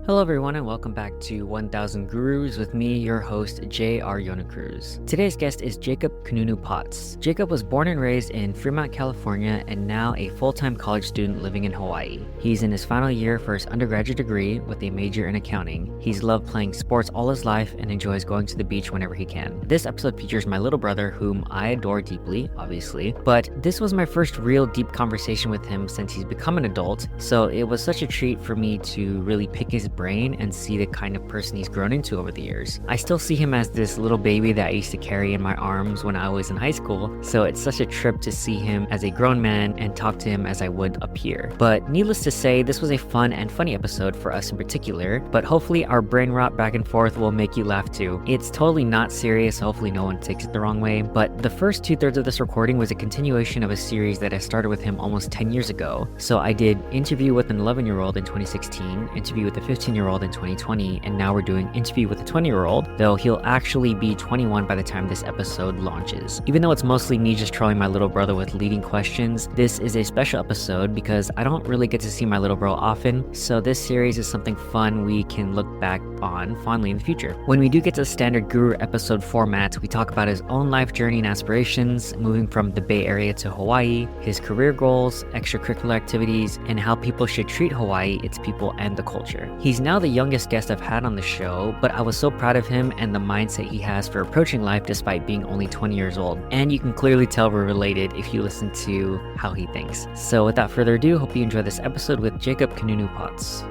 Hello everyone and welcome back to 1000 Gurus with me, your host, J.R. Yonocruz. Today's guest is Jacob Kanunu Potts. Jacob was born and raised in Fremont, California and now a full-time college student living in Hawaii. He's in his final year for his undergraduate degree with a major in accounting. He's loved playing sports all his life and enjoys going to the beach whenever he can. This episode features my little brother, whom I adore deeply, obviously, but this was my first real deep conversation with him since he's become an adult, so it was such a treat for me to really pick his brain and see the kind of person he's grown into over the years. I still see him as this little baby that I used to carry in my arms when I was in high school, so it's such a trip to see him as a grown man and talk to him as I would up here. But needless to say, this was a fun and funny episode for us in particular, but hopefully our brain rot back and forth will make you laugh too. It's totally not serious, so hopefully no one takes it the wrong way, but the first 2/3 of this recording was a continuation of a series that I started with him almost 10 years ago. So I did interview with an 11-year-old in 2016, interview with a 15-year-old in 2020, and now we're doing interview with a 20-year-old, though he'll actually be 21 by the time this episode launches. Even though it's mostly me just trolling my little brother with leading questions, this is a special episode because I don't really get to see my little bro often, so this series is something fun we can look back on fondly in the future. When we do get to the standard Guru episode format, we talk about his own life journey and aspirations, moving from the Bay Area to Hawaii, his career goals, extracurricular activities, and how people should treat Hawaii, its people, and the culture. He's now the youngest guest I've had on the show, but I was so proud of him and the mindset he has for approaching life despite being only 20 years old. And you can clearly tell we're related if you listen to how he thinks. So without further ado, hope you enjoy this episode with Jacob Kanunu Potts.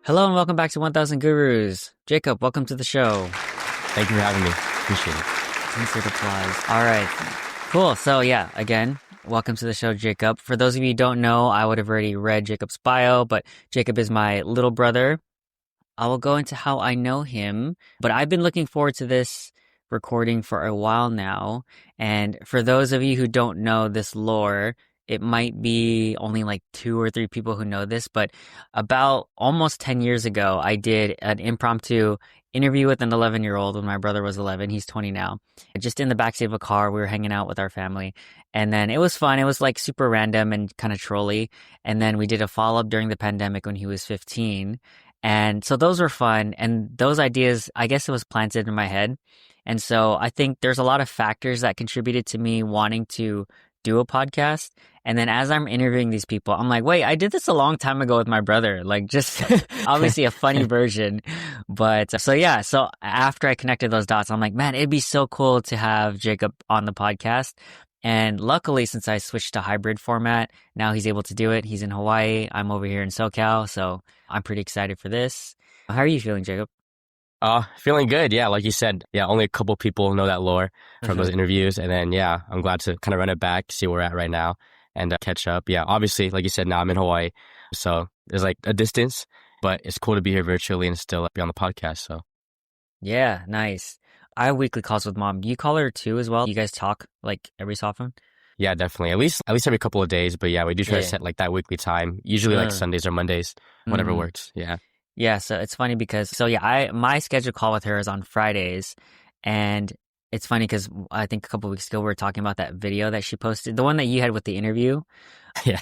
Hello and welcome back to 1000 Gurus. Jacob, welcome to the show. Thank you for having me. Appreciate it. Insert applause. All right. Cool. So yeah, again, welcome to the show, Jacob. For those of you who don't know, I would have already read Jacob's bio, but Jacob is my little brother. I will go into how I know him, but I've been looking forward to this recording for a while now. And for those of you who don't know this lore, it might be only like 2 or 3 people who know this, but about almost 10 years ago, I did an impromptu interview with an 11-year-old when my brother was 11. He's 20 now. Just in the backseat of a car, we were hanging out with our family. And then it was fun. It was like super random and kind of trolly. And then we did a follow-up during the pandemic when he was 15. And so those were fun. And those ideas, I guess it was planted in my head. And so I think there's a lot of factors that contributed to me wanting to do a podcast. And then as I'm interviewing these people, I'm like, wait, I did this a long time ago with my brother, like just obviously a funny version. But so yeah, so after I connected those dots, I'm like, man, it'd be so cool to have Jacob on the podcast. And luckily, since I switched to hybrid format, now he's able to do it. He's in Hawaii. I'm over here in SoCal. So I'm pretty excited for this. How are you feeling, Jacob? Feeling good. Yeah, like you said, only a couple people know that lore from those interviews. And then, I'm glad to kind of run it back, see where we're at right now and catch up. Yeah, obviously, like you said, now I'm in Hawaii. So there's like a distance, but it's cool to be here virtually and still be on the podcast. So yeah, nice. I have weekly calls with mom. Do you call her too as well? You guys talk like every so often? Yeah, definitely. At least every couple of days. But yeah, we do try to set like that weekly time, usually like Sundays or Mondays, whatever works. Yeah. Yeah, so it's funny because, my scheduled call with her is on Fridays, and it's funny because I think a couple of weeks ago we were talking about that video that she posted, the one that you had with the interview. Yeah.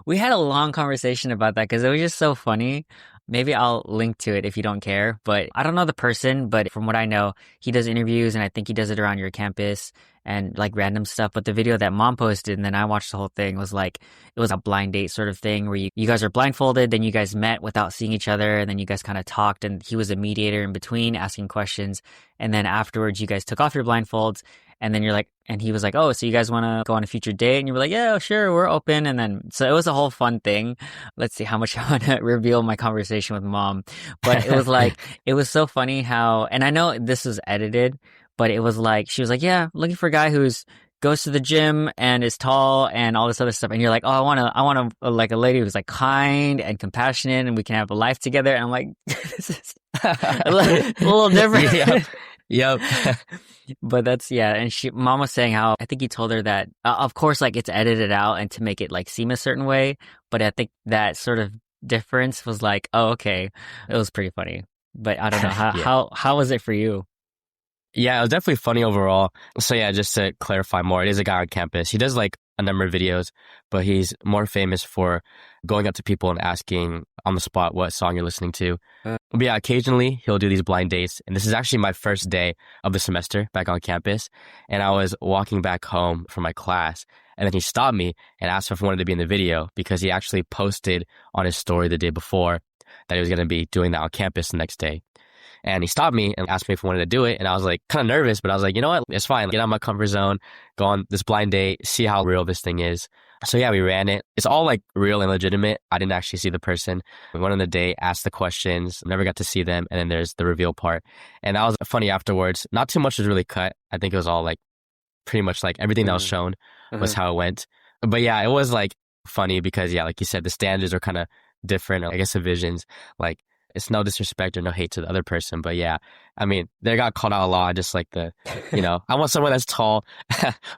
We had a long conversation about that because it was just so funny. Maybe I'll link to it if you don't care, but I don't know the person, but from what I know, he does interviews and I think he does it around your campus and like random stuff. But the video that mom posted and then I watched the whole thing was like, it was a blind date sort of thing where you guys are blindfolded, then you guys met without seeing each other, and then you guys kind of talked and he was a mediator in between asking questions. And then afterwards you guys took off your blindfolds. And then you're like, and he was like, oh, so you guys want to go on a future date? And you were like, yeah, sure, we're open. And then, so it was a whole fun thing. Let's see how much I want to reveal my conversation with mom. But it was like, it was so funny how, and I know this was edited, but it was like, she was like, yeah, looking for a guy who's goes to the gym and is tall and all this other stuff. And you're like, oh, I want a like a lady who's like kind and compassionate and we can have a life together. And I'm like, this is a little different. Yep. But that's, and mom was saying how, I think he told her that, of course, like it's edited out and to make it like seem a certain way. But I think that sort of difference was like, oh, okay. It was pretty funny. But I don't know, how was it for you? Yeah, it was definitely funny overall. So yeah, just to clarify more, it is a guy on campus. He does like a number of videos, but he's more famous for going up to people and asking on the spot what song you're listening to. But yeah, occasionally he'll do these blind dates. And this is actually my first day of the semester back on campus. And I was walking back home from my class. And then he stopped me and asked if I wanted to be in the video because he actually posted on his story the day before that he was going to be doing that on campus the next day. And he stopped me and asked me if I wanted to do it. And I was like kind of nervous, but I was like, you know what? It's fine. Get out of my comfort zone, go on this blind date, see how real this thing is. So yeah, we ran it. It's all like real and legitimate. I didn't actually see the person. We went on the date, asked the questions, never got to see them. And then there's the reveal part. And that was funny afterwards. Not too much was really cut. I think it was all like pretty much like everything that was shown was how it went. But yeah, it was like funny because yeah, like you said, the standards are kind of different. I guess the visions, like, it's no disrespect or no hate to the other person, but yeah, I mean, they got called out a lot, just like I want someone that's tall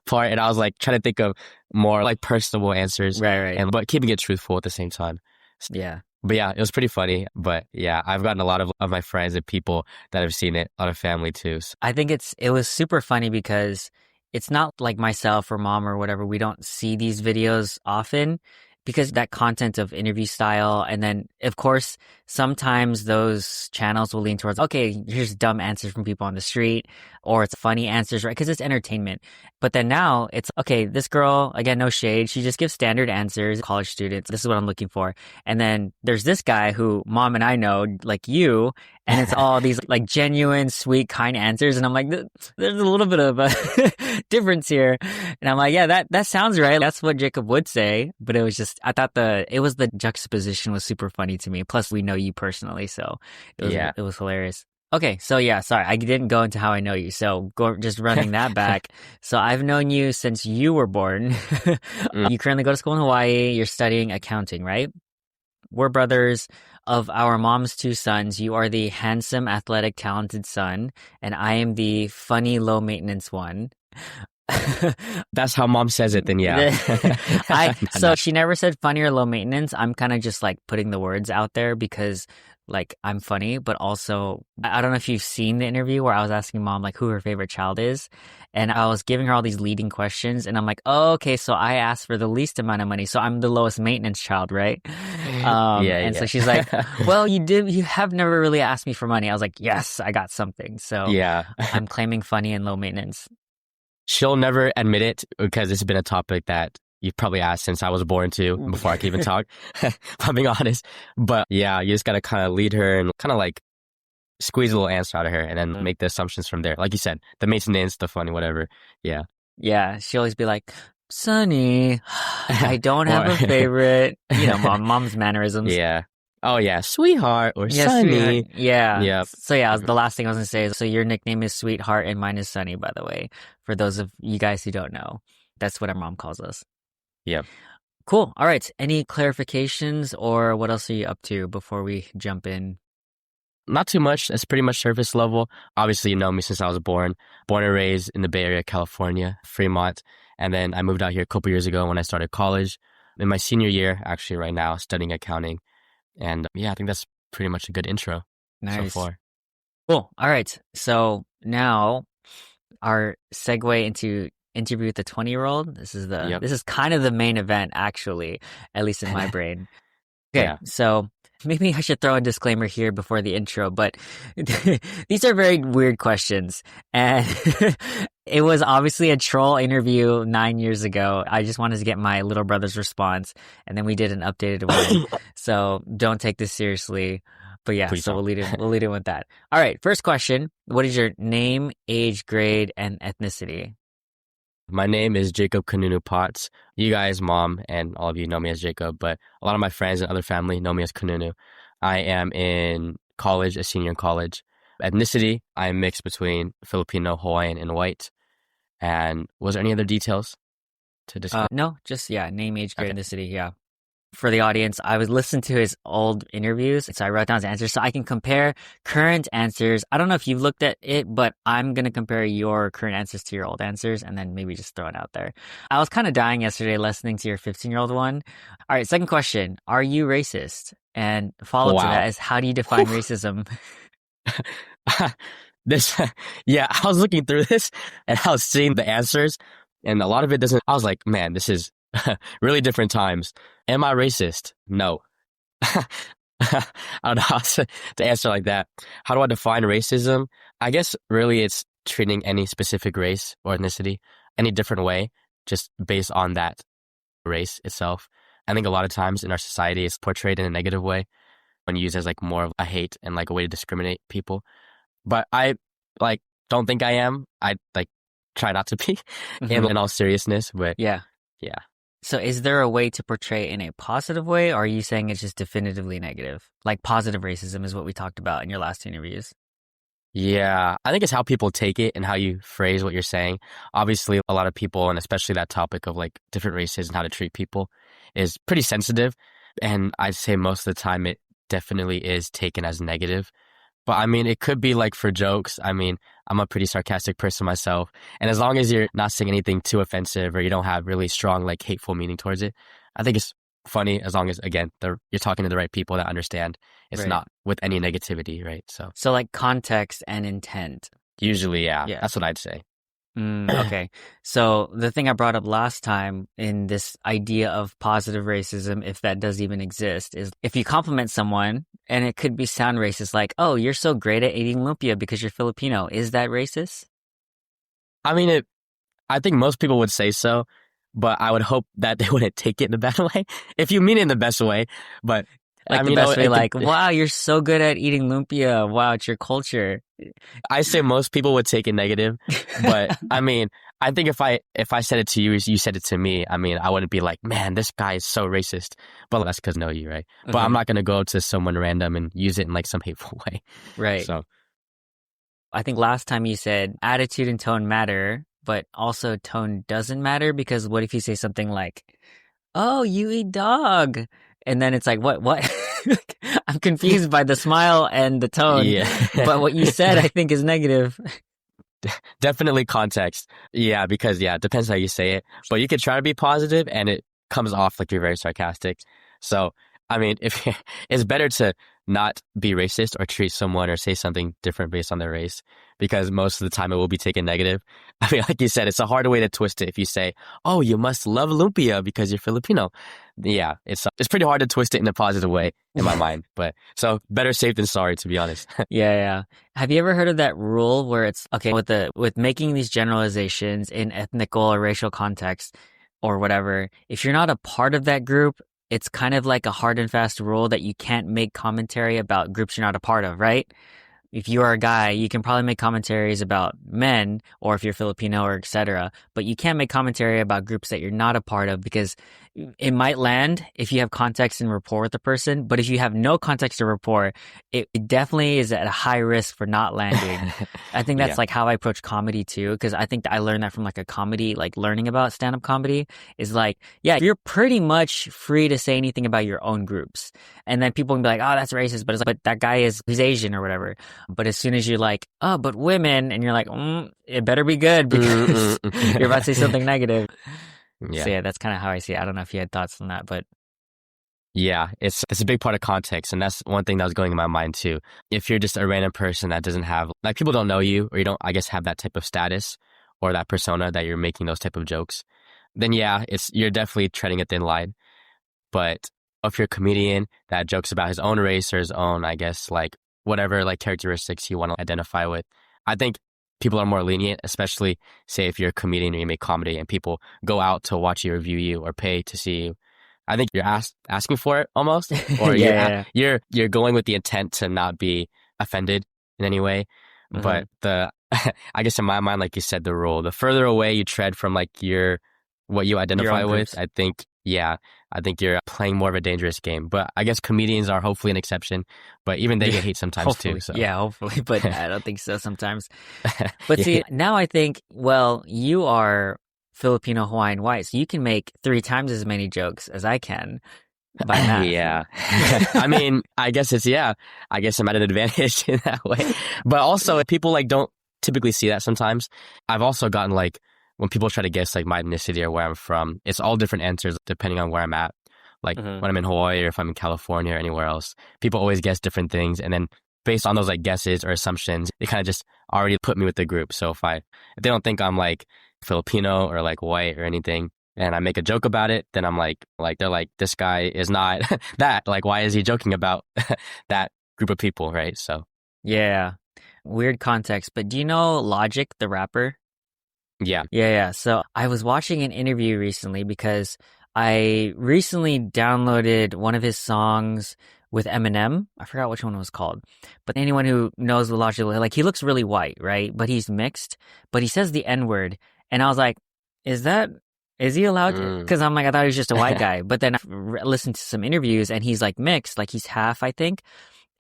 part, and I was like trying to think of more like personable answers, Right. but keeping it truthful at the same time. Yeah. But yeah, it was pretty funny. But yeah, I've gotten a lot of my friends and people that have seen it, a lot of family too. So, I think it was super funny because it's not like myself or mom or whatever. We don't see these videos often because that content of interview style. And then, of course, sometimes those channels will lean towards, okay, here's dumb answers from people on the street, or it's funny answers, right? Because it's entertainment. But then now it's, okay, this girl, again, no shade, she just gives standard answers, college students, this is what I'm looking for. And then there's this guy who mom and I know, like you, and it's all these like genuine, sweet, kind answers. And I'm like, there's a little bit of a difference here. And I'm like, yeah, that sounds right. That's what Jacob would say. But it was just, I thought it was the juxtaposition was super funny to me. Plus we know you personally. So it was hilarious. Okay. So yeah, sorry. I didn't go into how I know you. So just running that back. So I've known you since you were born. You currently go to school in Hawaii. You're studying accounting, right? We're brothers. Of our mom's two sons, you are the handsome, athletic, talented son, and I am the funny, low maintenance one. that's how mom says it, then yeah. So she never said funny or low maintenance. I'm kind of just like putting the words out there because like I'm funny, but also I don't know if you've seen the interview where I was asking mom like who her favorite child is, and I was giving her all these leading questions, and I'm like, oh, okay, so I asked for the least amount of money, so I'm the lowest maintenance child, right? So she's like, well, you have never really asked me for money. I was like, yes, I got something. So yeah, I'm claiming funny and low maintenance. She'll never admit it because it's been a topic that you've probably asked since I was born too, before I could even talk, if I'm being honest. But yeah, you just got to kind of lead her and kind of like squeeze a little answer out of her and then make the assumptions from there. Like you said, the maintenance, the funny, whatever. Yeah. Yeah. She'll always be like, Sonny, I don't have a favorite. You know, mom's mannerisms. Yeah. Oh yeah, sweetheart or Sonny. Sweetheart. Yeah. Yep. So yeah, the last thing I was gonna say is, so your nickname is Sweetheart and mine is Sonny, by the way. For those of you guys who don't know, that's what our mom calls us. Yep. Cool. All right. Any clarifications or what else are you up to before we jump in? Not too much. It's pretty much surface level. Obviously, you know me since I was born and raised in the Bay Area, California, Fremont. And then I moved out here a couple years ago when I started college. In my senior year, actually right now, studying accounting. And yeah, I think that's pretty much a good intro so far. Cool. All right. So now our segue into interview with the 20-year-old. This is kind of the main event, actually, at least in my brain. Okay. Yeah. So maybe I should throw a disclaimer here before the intro, but these are very weird questions. And it was obviously a troll interview 9 years ago. I just wanted to get my little brother's response, and then we did an updated one. So don't take this seriously. But yeah, we'll lead it with that. All right, first question. What is your name, age, grade, and ethnicity? My name is Jacob Kanunu Potts. You guys, mom, and all of you know me as Jacob, but a lot of my friends and other family know me as Kanunu. I am in college, a senior in college. Ethnicity, I am mixed between Filipino, Hawaiian, and white. And was there any other details to discuss? No, just, name, age, grade, ethnicity, For the audience, I was listening to his old interviews, so I wrote down his answers so I can compare current answers. I don't know if you've looked at it, but I'm going to compare your current answers to your old answers and then maybe just throw it out there. I was kind of dying yesterday listening to your 15-year-old one. All right, second question. Are you racist? And follow-up to that is, how do you define racism? this, yeah, I was looking through this and I was seeing the answers and a lot of it doesn't, I was like, man, this is really different times. Am I racist? No. I don't know how to answer like that. How do I define racism? I guess really it's treating any specific race or ethnicity any different way, just based on that race itself. I think a lot of times in our society it's portrayed in a negative way when used as like more of a hate and like a way to discriminate people. But I like don't think I am. I like try not to be in all seriousness, but Yeah. yeah. So is there a way to portray it in a positive way, or are you saying it's just definitively negative? Like positive racism is what we talked about in your last two interviews. Yeah, I think it's how people take it and how you phrase what you're saying. Obviously, a lot of people, and especially that topic of like different races and how to treat people is pretty sensitive. And I'd say most of the time it definitely is taken as negative. But I mean, it could be like for jokes. I mean, I'm a pretty sarcastic person myself. And as long as you're not saying anything too offensive or you don't have really strong, like hateful meaning towards it, I think it's funny as long as, again, you're talking to the right people that understand. It's Right. not with any negativity, right? So like context and intent. Usually, yeah, Yeah. that's what I'd say. Okay. So the thing I brought up last time in this idea of positive racism, if that does even exist, is if you compliment someone and it could be sound racist, like, oh, you're so great at eating lumpia because you're Filipino. Is that racist? I mean, I think most people would say so, but I would hope that they wouldn't take it in the bad way. If you mean it in the best way, but Like I the mean, best way, it like, wow, you're so good at eating lumpia. Wow, it's your culture. I say most people would take it negative, but I mean, I think if I said it to you, you said it to me, I mean, I wouldn't be like, man, this guy is so racist. But that's because I know you, right? But I'm not going to go to someone random and use it in like some hateful way. Right. So I think last time you said attitude and tone matter, but also tone doesn't matter, because what if you say something like, oh, you eat dog? And then it's like, what? I'm confused by the smile and the tone. yeah, But what you said, I think, is negative. definitely context. Yeah, because it depends how you say it. But you could try to be positive and it comes off like you're very sarcastic. So, I mean, it's better to not be racist or treat someone or say something different based on their race, because most of the time it will be taken negative. I mean, like you said, it's a harder way to twist it if you say, oh, you must love lumpia because you're Filipino. Yeah, it's pretty hard to twist it in a positive way in my mind. But so better safe than sorry, to be honest. Yeah. Have you ever heard of that rule where it's okay with making these generalizations in ethnical or racial context or whatever? If you're not a part of that group, it's kind of like a hard and fast rule that you can't make commentary about groups you're not a part of, right? If you are a guy, you can probably make commentaries about men, or if you're Filipino or etc. But you can't make commentary about groups that you're not a part of, because it might land if you have context and rapport with the person. But if you have no context or rapport, it definitely is at a high risk for not landing. I think that's like how I approach comedy too, because I think that I learned that from like a comedy, like learning about stand-up comedy is like, yeah, you're pretty much free to say anything about your own groups. And then people can be like, oh, that's racist, but it's like, but that guy he's Asian or whatever. But as soon as you're like, oh, but women, and you're like, it better be good because you're about to say something negative. Yeah. So yeah, that's kind of how I see it. I don't know if you had thoughts on that, but yeah, it's a big part of context, and that's one thing that was going in my mind too. If you're just a random person that doesn't have, like, people don't know you, or you don't, I guess, have that type of status or that persona that you're making those type of jokes, then yeah, you're definitely treading a thin line. But if you're a comedian that jokes about his own race or his own, I guess, like whatever like characteristics you want to identify with, I think people are more lenient, especially say if you're a comedian or you make comedy and people go out to watch you, review you, or pay to see you. I think you're asking for it almost, or you're going with the intent to not be offended in any way. But I guess in my mind, like you said, the rule, the further away you tread from like what you identify with, I think you're playing more of a dangerous game. But I guess comedians are hopefully an exception, but even they get hate sometimes too. So. Yeah, hopefully, but I don't think so sometimes. But see, now I think, well, you are Filipino Hawaiian white, so you can make 3 times as many jokes as I can by math. Yeah. I mean, I guess I'm at an advantage in that way. But also, people like don't typically see that sometimes. I've also gotten like, when people try to guess like my ethnicity or where I'm from, it's all different answers depending on where I'm at. Like when I'm in Hawaii or if I'm in California or anywhere else, people always guess different things. And then based on those like guesses or assumptions, they kind of just already put me with the group. So if they don't think I'm like Filipino or like white or anything, and I make a joke about it, then I'm like they're like, this guy is not that. Like, why is he joking about that group of people, right? So Yeah. Weird context, but do you know Logic, the rapper? yeah. Yeah. So I was watching an interview recently because I recently downloaded one of his songs with Eminem. I forgot which one it was called. But anyone who knows the Logic, like he looks really white, right? But he's mixed, but he says the N-word. And I was like, is he allowed to? Mm. Because I'm like, I thought he was just a white guy. But then I listened to some interviews and he's like mixed, like he's half, I think.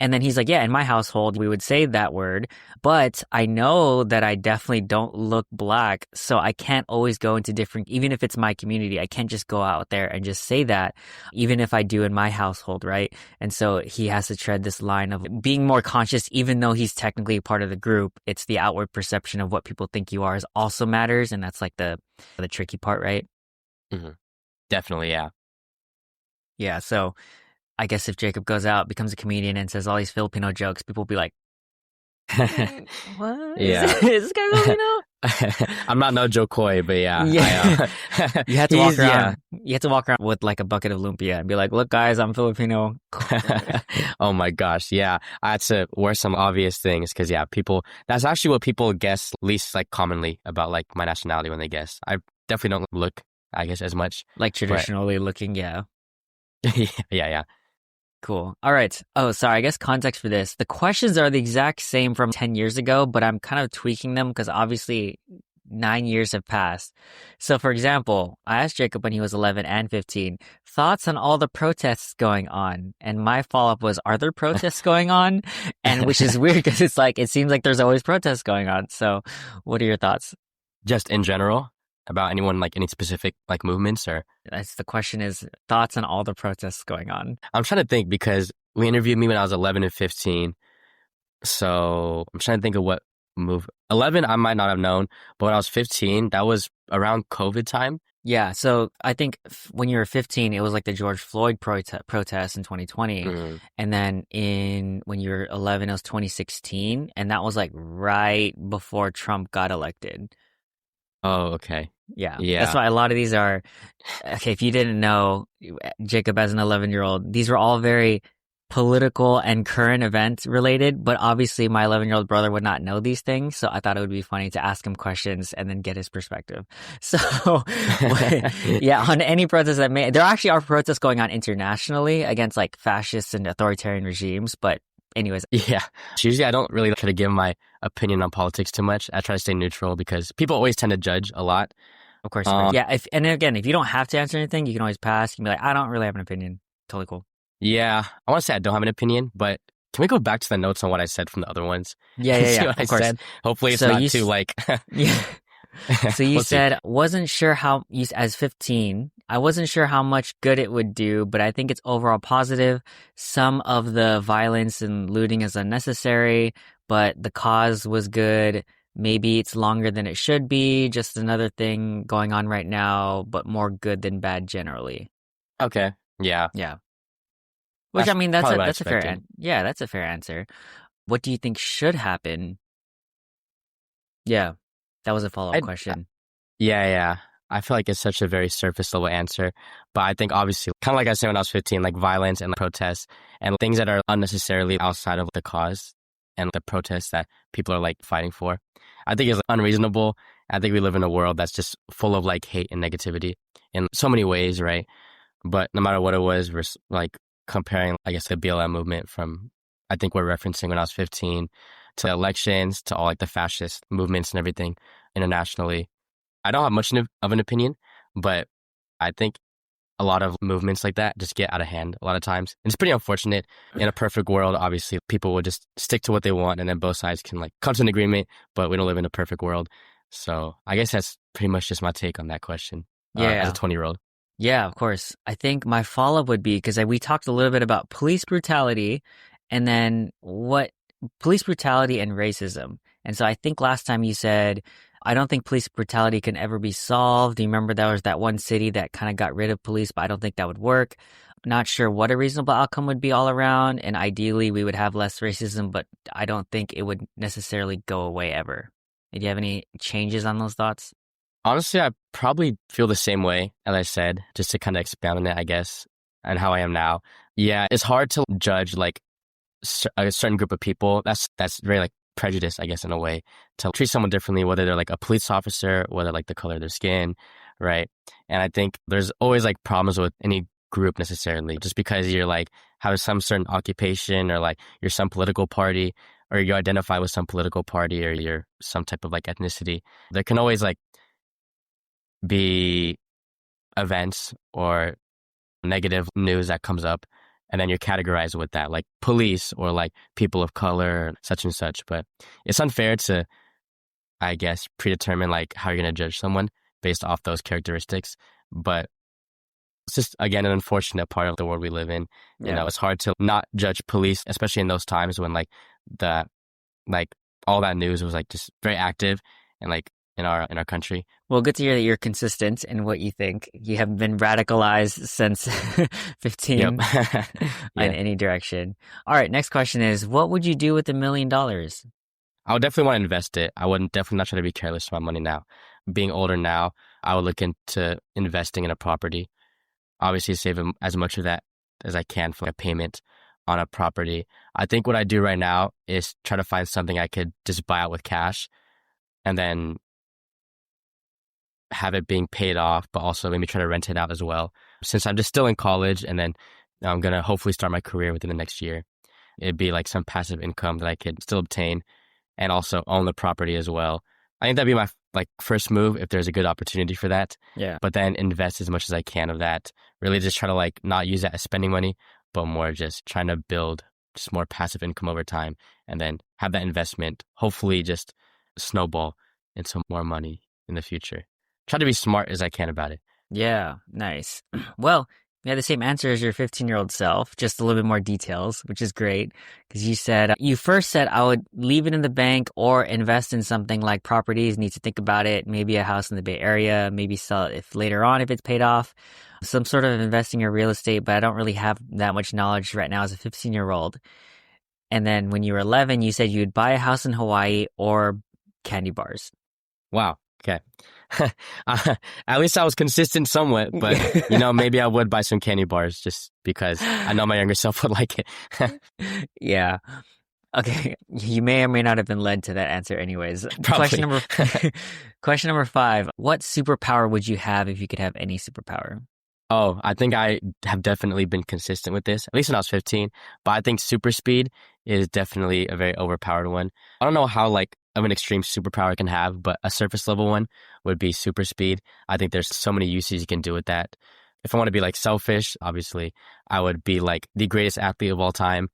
And then he's like, yeah, in my household, we would say that word, but I know that I definitely don't look black. So I can't always go into different, even if it's my community, I can't just go out there and just say that, even if I do in my household, right? And so he has to tread this line of being more conscious, even though he's technically part of the group. It's the outward perception of what people think you are is also matters. And that's like the tricky part, right? Mm-hmm. Definitely, yeah. Yeah. So I guess if Jacob goes out, becomes a comedian, and says all these Filipino jokes, people will be like, what? Yeah. Is this guy Filipino? I'm not no Joe Coy, but yeah. Yeah. You have to walk around. Yeah. You have to walk around with like a bucket of lumpia and be like, look, guys, I'm Filipino. Oh my gosh. Yeah. I had to wear some obvious things because, yeah, that's actually what people guess least like commonly about like my nationality when they guess. I definitely don't look, I guess, as much. Like traditionally looking, yeah. Yeah. Cool. All right. Oh, sorry. I guess context for this. The questions are the exact same from 10 years ago, but I'm kind of tweaking them because obviously 9 years have passed. So, for example, I asked Jacob when he was 11 and 15, thoughts on all the protests going on. And my follow-up was, are there protests going on? And which is weird because it's like, it seems like there's always protests going on. So what are your thoughts? Just in general about anyone, like any specific like movements or? That's the question is thoughts on all the protests going on. I'm trying to think because we interviewed me when I was 11 and 15. So I'm trying to think of what move. 11, I might not have known, but when I was 15, that was around COVID time. Yeah, so I think when you were 15, it was like the George Floyd protest in 2020. Mm. And then when you were 11, it was 2016. And that was like right before Trump got elected. Oh, okay. Yeah. Yeah. That's why a lot of these are, okay, if you didn't know, Jacob as an 11-year-old, these were all very political and current event related, but obviously my 11-year-old brother would not know these things. So I thought it would be funny to ask him questions and then get his perspective. So yeah, on any protest there actually are protests going on internationally against like fascists and authoritarian regimes, but anyways. Yeah. Usually I don't really try to give my opinion on politics too much. I try to stay neutral because people always tend to judge a lot. Of course. Yeah. And again, if you don't have to answer anything, you can always pass. You can be like, I don't really have an opinion. Totally cool. Yeah. I want to say I don't have an opinion, but can we go back to the notes on what I said from the other ones? Yeah. See what of course. said? Hopefully it's So not too like... Yeah. So you We'll said, wasn't sure how, as 15, I wasn't sure how much good it would do, but I think it's overall positive. Some of the violence and looting is unnecessary, but the cause was good. Maybe it's longer than it should be. Just another thing going on right now, but more good than bad generally. Okay. Yeah. Yeah. Which, That's I mean, that's probably what I a fair expected. yeah, that's a fair answer. What do you think should happen? Yeah. That was a follow-up question. Yeah. I feel like it's such a very surface level answer. But I think obviously, kind of like I said when I was 15, like violence and protests and things that are unnecessarily outside of the cause and the protests that people are like fighting for, I think is unreasonable. I think we live in a world that's just full of like hate and negativity in so many ways, right? But no matter what it was, we're like comparing, I guess, the BLM movement from, I think we're referencing when I was 15 to elections, to all like the fascist movements and everything internationally. I don't have much of an opinion, but I think a lot of movements like that just get out of hand a lot of times. And it's pretty unfortunate. In a perfect world, obviously, people would just stick to what they want and then both sides can like come to an agreement, but we don't live in a perfect world. So I guess that's pretty much just my take on that question as a 20-year-old. Yeah, of course. I think my follow-up would be, because we talked a little bit about police brutality and then police brutality and racism. And so I think last time you said I don't think police brutality can ever be solved. You remember there was that one city that kind of got rid of police, but I don't think that would work. Not sure what a reasonable outcome would be all around, and ideally we would have less racism, but I don't think it would necessarily go away ever. Do you have any changes on those thoughts? Honestly, I probably feel the same way, as I said, just to kind of expand on it, I guess, and how I am now. Yeah, it's hard to judge like a certain group of people. That's very like prejudice, I guess, in a way, to treat someone differently, whether they're like a police officer, whether like the color of their skin, right? And I think there's always like problems with any group necessarily, just because you're like have some certain occupation or like you're some political party or you identify with some political party or you're some type of like ethnicity. There can always like be events or negative news that comes up and then you're categorized with that, like police or like people of color, such and such. But it's unfair to, I guess, predetermine like how you're going to judge someone based off those characteristics. But it's just, again, an unfortunate part of the world we live in. You know, it's hard to not judge police, especially in those times when like like all that news was like just very active and like in our country. Well, good to hear that you're consistent in what you think. You haven't been radicalized since 15 Yep. in any direction. All right, next question is, what would you do with $1 million? I would definitely want to invest it. I wouldn't definitely not try to be careless with my money now. Being older now, I would look into investing in a property. Obviously, save as much of that as I can for a payment on a property. I think what I do right now is try to find something I could just buy out with cash and then have it being paid off, but also maybe try to rent it out as well. Since I'm just still in college and then I'm going to hopefully start my career within the next year, it'd be like some passive income that I could still obtain and also own the property as well. I think that'd be my like first move if there's a good opportunity for that. Yeah. But then invest as much as I can of that. Really just try to like not use that as spending money, but more just trying to build just more passive income over time and then have that investment hopefully just snowball into more money in the future. Try to be smart as I can about it. Yeah, nice. Well, you had the same answer as your 15-year-old self, just a little bit more details, which is great. Because you first said I would leave it in the bank or invest in something like properties, need to think about it, maybe a house in the Bay Area, maybe sell it if later on if it's paid off, some sort of investing in real estate, but I don't really have that much knowledge right now as a 15-year-old. And then when you were 11, you said you'd buy a house in Hawaii or candy bars. Wow. Okay. At least I was consistent somewhat, but maybe I would buy some candy bars just because I know my younger self would like it. Yeah. Okay. You may or may not have been led to that answer anyways. Probably. Question number 5. What superpower would you have if you could have any superpower? Oh, I think I have definitely been consistent with this, at least when I was 15. But I think super speed is definitely a very overpowered one. I don't know how like of an extreme superpower I can have, but a surface level one would be super speed. I think there's so many uses you can do with that. If I want to be like selfish, obviously, I would be like the greatest athlete of all time.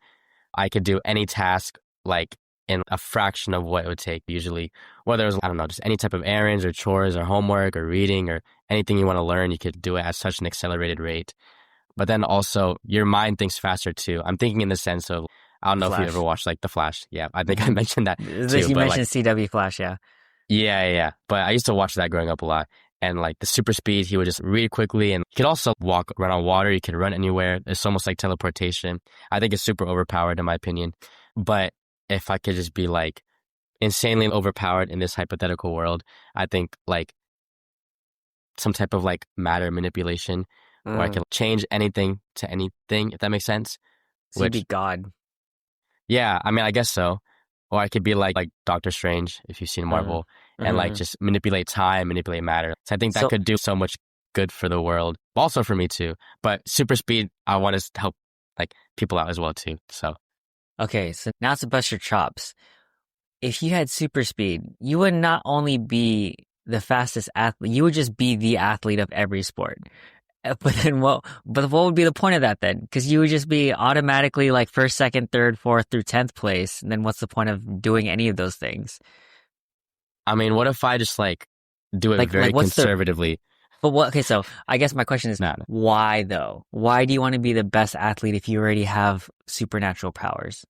I could do any task like in a fraction of what it would take usually. Whether it was, I don't know, just any type of errands or chores or homework or reading or anything you want to learn, you could do it at such an accelerated rate. But then also your mind thinks faster too. I'm thinking in the sense of, I don't know Flash. if you ever watched like The Flash. Yeah, I think I mentioned that too. You mentioned like, CW Flash, yeah. Yeah. But I used to watch that growing up a lot. And like the super speed, he would just read quickly and he could also run on water. He could run anywhere. It's almost like teleportation. I think it's super overpowered in my opinion. But if I could just be like insanely overpowered in this hypothetical world, I think like some type of like matter manipulation where I can change anything to anything, if that makes sense. So you'd be God. Yeah, I mean, I guess so. Or I could be like Doctor Strange, if you've seen Marvel, and like just manipulate time, manipulate matter. So I think that could do so much good for the world, also for me too. But super speed, I want to help like people out as well too. So okay, so now to bust your chops. If you had super speed, you would not only be the fastest athlete, you would just be the athlete of every sport. But then what would be the point of that then? Because you would just be automatically like first, second, third, fourth through 10th place. And then what's the point of doing any of those things? I mean, what if I just like do it very conservatively? Okay, so I guess my question is, why though? Why do you want to be the best athlete if you already have supernatural powers?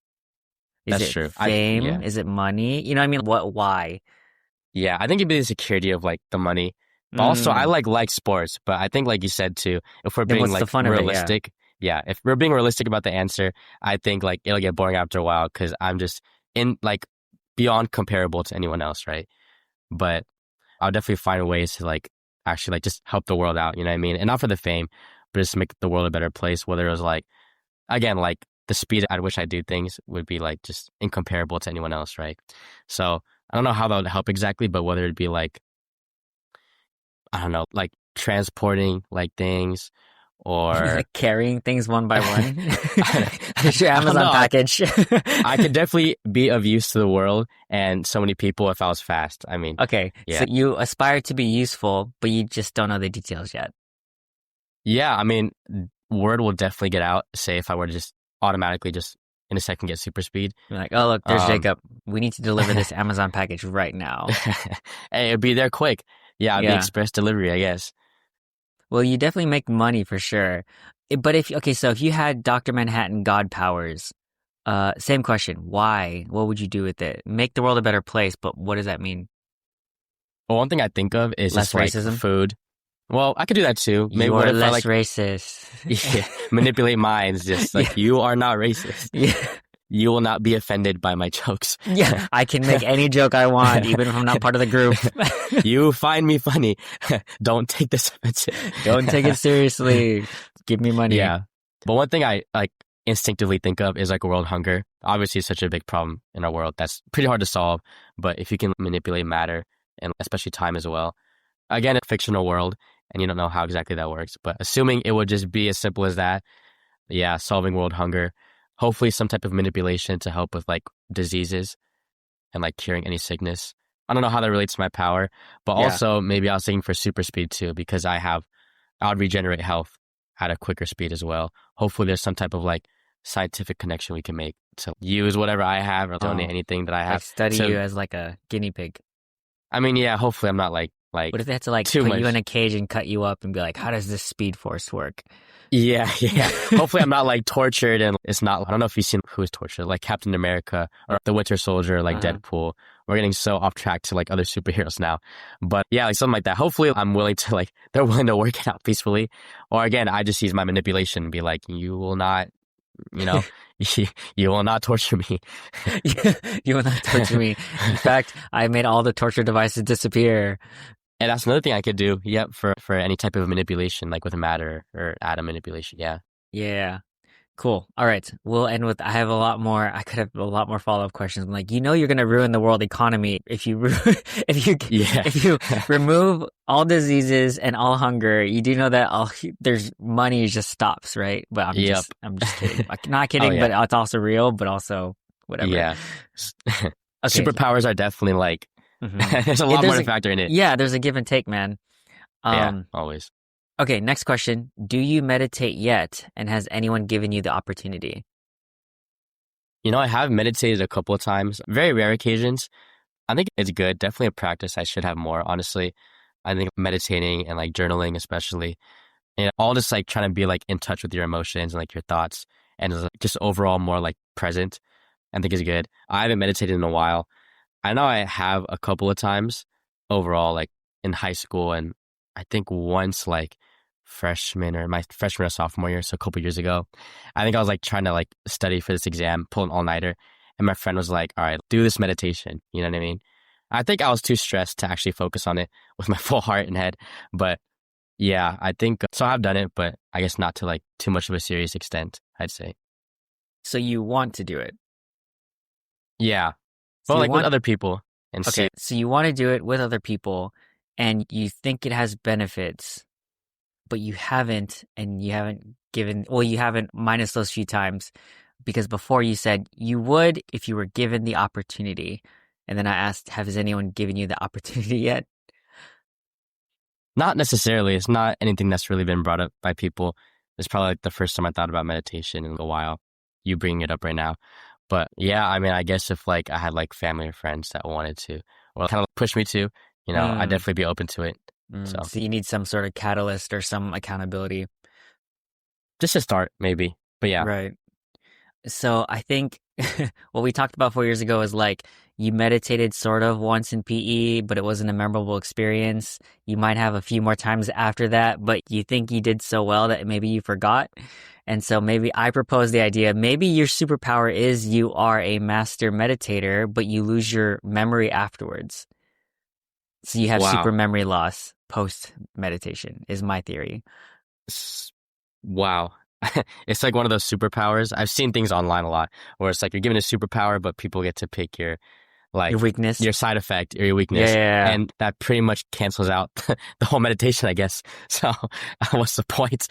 Is That's it true. Fame? Is it money? You know what I mean? Why? Yeah, I think it'd be the security of like the money. But also I Mm, like sports, but I think like you said too, if we're then being what's the like fun of it? Yeah. realistic, yeah, if we're being realistic about the answer, I think like it'll get boring after a while because I'm just in like beyond comparable to anyone else, right? But I'll definitely find ways to like actually like just help the world out, you know what I mean? And not for the fame, but just make the world a better place. Whether it was like again, like the speed at which I do things would be like just incomparable to anyone else, right? So I don't know how that would help exactly, but whether it'd be like, I don't know, like transporting like things or Like carrying things one by one. I Here's your don't Amazon know. package. I could definitely be of use to the world and so many people if I was fast. I mean, Okay, so yeah. you aspire to be useful, but you just don't know the details yet. Yeah, I mean, word will definitely get out, say if I were to just automatically just in a second get super speed. You're like, oh, look, there's Um, Jacob. We need to deliver this Amazon package right now. hey, it'd be there quick. Yeah, it'd be Yeah. express delivery, I guess. Well, you definitely make money for sure. But okay, so if you had Dr. Manhattan God powers, same question. Why? What would you do with it? Make the world a better place, but what does that mean? Well, one thing I think of is Less just like racism? food. Well, I could do that too. Maybe what You're if I less like racist. yeah, manipulate minds, just Yeah. like you are not racist. Yeah. You will not be offended by my jokes. Yeah. I can make any joke I want, even if I'm not part of the group. You find me funny. Don't take this offensive. Don't take it seriously. Give me money. Yeah. But one thing I like instinctively think of is like world hunger. Obviously, it's such a big problem in our world that's pretty hard to solve. But if you can manipulate matter and especially time as well, again, a fictional world and you don't know how exactly that works. But assuming it would just be as simple as that, yeah, solving world hunger, hopefully some type of manipulation to help with like diseases and like curing any sickness. I don't know how that relates to my power, but Yeah. also maybe I was thinking for super speed too, because I would regenerate health at a quicker speed as well. Hopefully there's some type of like scientific connection we can make to use whatever I have or donate Oh, anything that I like have study you to, as like a guinea pig. I mean, yeah, hopefully I'm not What if they had to like too put you in much. a cage and cut you up and be like, how does this speed force work? Yeah, yeah. Hopefully I'm not like tortured and it's not, I don't know if you've seen who is tortured, like Captain America or the Winter Soldier, like Uh-huh. Deadpool. We're getting so off track to like other superheroes now. But yeah, like something like that. Hopefully I'm willing to like, they're willing to work it out peacefully. Or again, I just use my manipulation and be like, you will not, you know, you will not torture me. You will not torture me. In fact, I made all the torture devices disappear. And that's another thing I could do. Yep. For any type of manipulation, like with matter or atom manipulation. Yeah. Yeah. Cool. All right. We'll end with I have a lot more. I could have a lot more follow-up questions. I'm like, you're going to ruin the world economy if you if you Yeah. if you remove all diseases and all hunger. You do know that all there's money just stops, right? But Yep. I'm just kidding. Not Oh kidding, but yeah. it's also real, but also whatever. Yeah. Okay. Superpowers are definitely like, Mhm. there's a lot more to factor in it. Yeah, there's a give and take, man. Yeah, Um, always. okay, next question. Do you meditate yet? And has anyone given you the opportunity? You know, I have meditated a couple of times, very rare occasions. I think it's good. Definitely a practice I should have more, honestly. I think meditating and like journaling, especially, and all just like trying to be like in touch with your emotions and like your thoughts and just overall more like present, I think is good. I haven't meditated in a while. I know I have a couple of times overall, like in high school, and I think once like my freshman or sophomore year, so a couple years ago. I think I was like trying to like study for this exam, pull an all-nighter, and my friend was like, "All right, do this meditation." You know what I mean? I think I was too stressed to actually focus on it with my full heart and head, but yeah, I think so. I've done it, but I guess not to like too much of a serious extent, I'd say. So you want to do it. Yeah, So but you like with want, other people and okay, see. so you want to do it with other people and you think it has benefits, but you haven't you haven't minus those few times because before you said you would if you were given the opportunity. And then I asked, has anyone given you the opportunity yet? Not necessarily. It's not anything that's really been brought up by people. It's probably like the first time I thought about meditation in a while. You bringing it up right now. But yeah, I mean, I guess if like I had like family or friends that wanted to, or kind of push me to, I'd Mm, definitely be open to it. So so you need some sort of catalyst or some accountability. just to start, maybe. But yeah, Right. So I think what we talked about 4 years ago is like you meditated sort of once in PE, but it wasn't a memorable experience. You might have a few more times after that, but you think you did so well that maybe you forgot. And so maybe I propose the idea, maybe your superpower is you are a master meditator, but you lose your memory afterwards. So you have super Wow. memory loss post meditation, is my theory. S- Wow. It's like one of those superpowers. I've seen things online a lot where it's like you're given a superpower, but people get to pick your Your like weakness. your side effect or your Yeah, weakness. yeah, yeah. And that pretty much cancels out the whole meditation, I guess. So what's the point?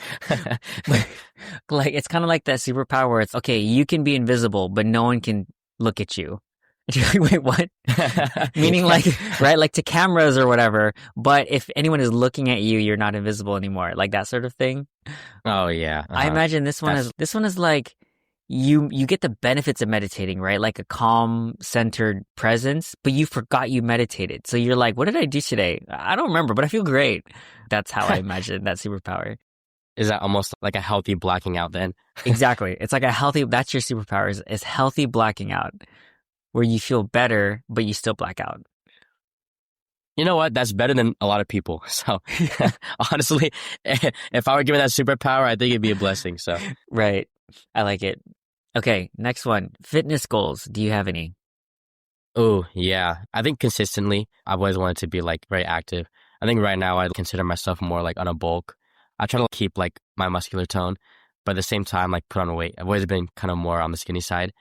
Like it's kind of like that superpower where it's okay, you can be invisible, but no one can look at you. And you're like, wait, what? Meaning like, right, like to cameras or whatever. But if anyone is looking at you, you're not invisible anymore. Like that sort of thing. Oh yeah. I imagine That's this one is like you get the benefits of meditating, right? Like a calm, centered presence, but you forgot you meditated. So you're like, what did I do today? I don't remember, but I feel great. That's how I imagine that superpower. is that almost like a healthy blacking out then? Exactly. It's like a healthy, that's your superpower is healthy blacking out where you feel better, but you still black out. You know what? That's better than a lot of people. So honestly, if I were given that superpower, I think it'd be a blessing. So Right. I like it. Okay. Next one. Fitness goals. Do you have any? oh yeah, I think consistently, I've always wanted to be like very active. I think right now I consider myself more like on a bulk. I try to keep like my muscular tone, but at the same time, like put on weight. I've always been kind of more on the skinny side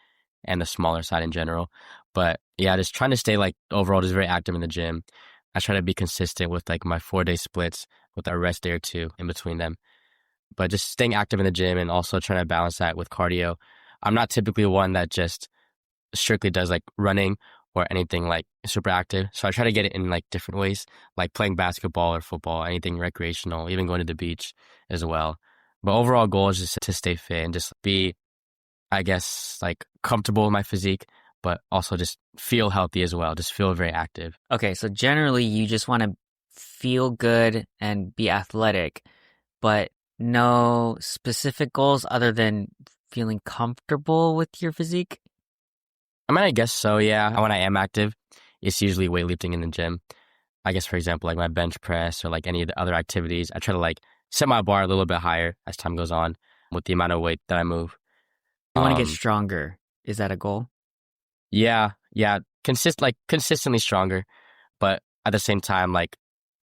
and the smaller side in general. But yeah, just trying to stay like overall just very active in the gym. I try to be consistent with like my 4 day splits with a rest day or two in between them. But just staying active in the gym and also trying to balance that with cardio. I'm not typically one that just strictly does like running or anything like super active. So I try to get it in like different ways, like playing basketball or football, anything recreational, even going to the beach as well. But overall goal is just to stay fit and just be, I guess, like comfortable with my physique, but also just feel healthy as well. Just feel very active. Okay. So generally you just want to feel good and be athletic, but no specific goals other than feeling comfortable with your physique. I mean, I guess so, yeah. When I am active, it's usually weightlifting in the gym. I guess, for example, like my bench press or like any of the other activities, I try to like set my bar a little bit higher as time goes on with the amount of weight that I move. You want to get Um, stronger. Is that a goal? yeah, consistently stronger, but at the same time, like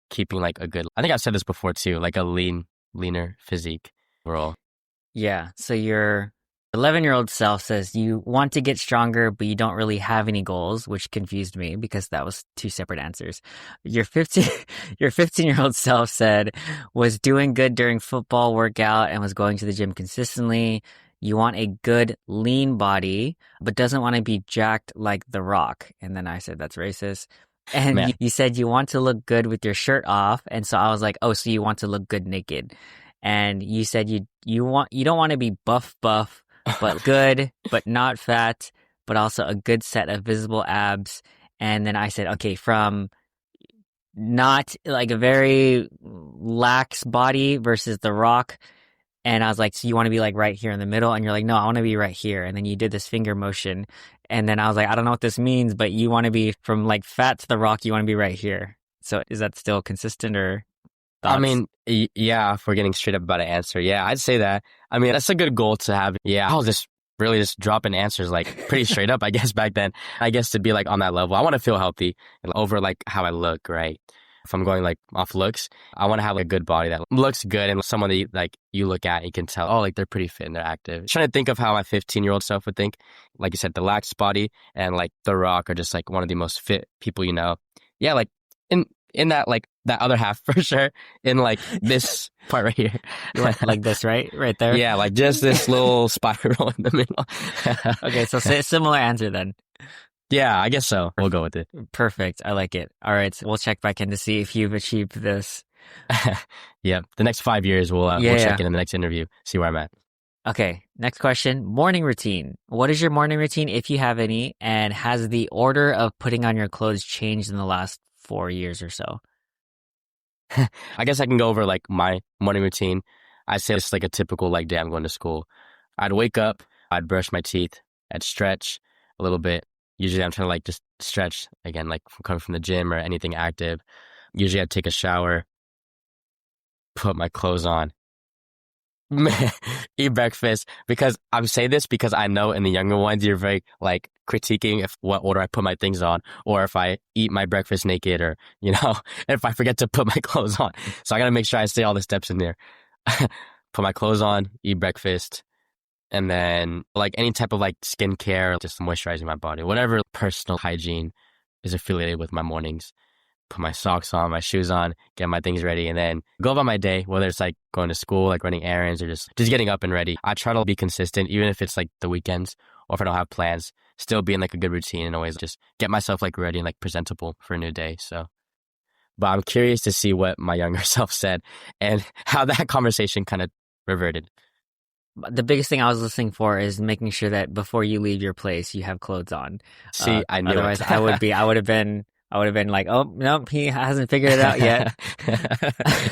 keeping like a good, I think I've said this before too, like a leaner physique overall. Yeah. So your 11-year-old self says you want to get stronger, but you don't really have any goals, which confused me because that was two separate answers. Your 15, your 15-year-old self said was doing good during football workout and was going to the gym consistently. You want a good lean body, but doesn't want to be jacked like The Rock. And then I said, that's racist. And Man, you said you want to look good with your shirt off. And so I was like, oh, so you want to look good naked. And you said you don't want to be buff, but good, but not fat, but also a good set of visible abs. And then I said, okay, from not like a very lax body versus The Rock. And I was like, so you want to be like right here in the middle? And you're like, no, I want to be right here. And then you did this finger motion. And then I was like, I don't know what this means, but you want to be from like fat to The Rock, you want to be right here. So is that still consistent or I thoughts? mean, yeah, if we're getting straight up about an answer, yeah, I'd say that. I mean, that's a good goal to have. Yeah, I was just really just dropping answers like pretty straight up, I guess, back then. I guess to be like on that level, I want to feel healthy and over like how I look, right? If I'm going like off looks, I want to have like, a good body that looks good and someone that like you look at, you can tell, oh, like they're pretty fit and they're active. Trying to think of how my 15-year-old self would think. Like you said, the lax body and like The Rock are just like one of the most fit people you know. Yeah, like in that like that other half for sure. In like this part right here. You went like this, right? Right there. Yeah, like just this little spiral in the middle. Okay, so similar answer then. Yeah, I guess so. We'll go with it. Perfect. I like it. All right, so we'll check back in to see if you've achieved this. Yeah, the next 5 years we'll Yeah. check in the next interview, see where I'm at. Okay, next question. Morning routine. What is your morning routine if you have any? And has the order of putting on your clothes changed in the last 4 years or so? I guess I can go over like my morning routine. I'd say it's like a typical like day I'm going to school. I'd wake up, I'd brush my teeth, I'd stretch a little bit, Usually I'm trying to like just stretch again, like coming from the gym or anything active. Usually I take a shower, put my clothes on, eat breakfast, because I'm saying this because I know in the younger ones you're very like critiquing if what order I put my things on, or if I eat my breakfast naked, or if I forget to put my clothes on. So I gotta make sure I say all the steps in there. Put my clothes on, eat breakfast, and then like any type of like skincare, just moisturizing my body, whatever personal hygiene is affiliated with my mornings. Put my socks on, my shoes on, get my things ready, and then go about my day, whether it's like going to school, like running errands, or just getting up and ready. I try to be consistent, even if it's like the weekends or if I don't have plans, still be in like a good routine and always just get myself like ready and like presentable for a new day. So, but I'm curious to see what my younger self said and how that conversation kind of reverted. The biggest thing I was listening for is making sure that before you leave your place, you have clothes on. See, I knew Otherwise, it. I would have been like, oh, nope, he hasn't figured it out yet.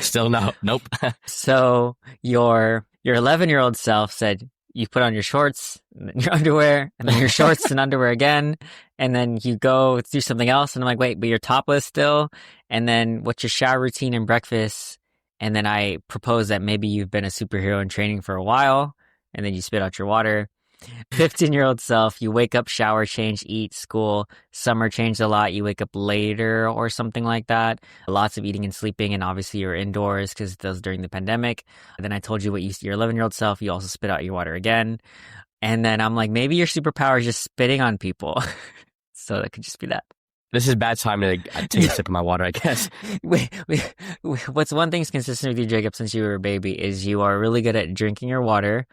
Still no, nope. So your 11-year-old self said you put on your shorts, and then your underwear, and then your shorts and underwear again, and then you go do something else. And I'm like, wait, but you're topless still? And then what's your shower routine and breakfast? And then I propose that maybe you've been a superhero in training for a while, and then you spit out your water. 15-year-old self, you wake up, shower, change, eat, school. Summer changed a lot. You wake up later or something like that. Lots of eating and sleeping, and obviously you're indoors because that was during the pandemic. And then I told you what your 11-year-old self, you also spit out your water again. And then I'm like, maybe your superpower is just spitting on people. So that could just be that. This is bad time to take a sip of my water, I guess. What's one thing's consistent with you, Jacob, since you were a baby, is you are really good at drinking your water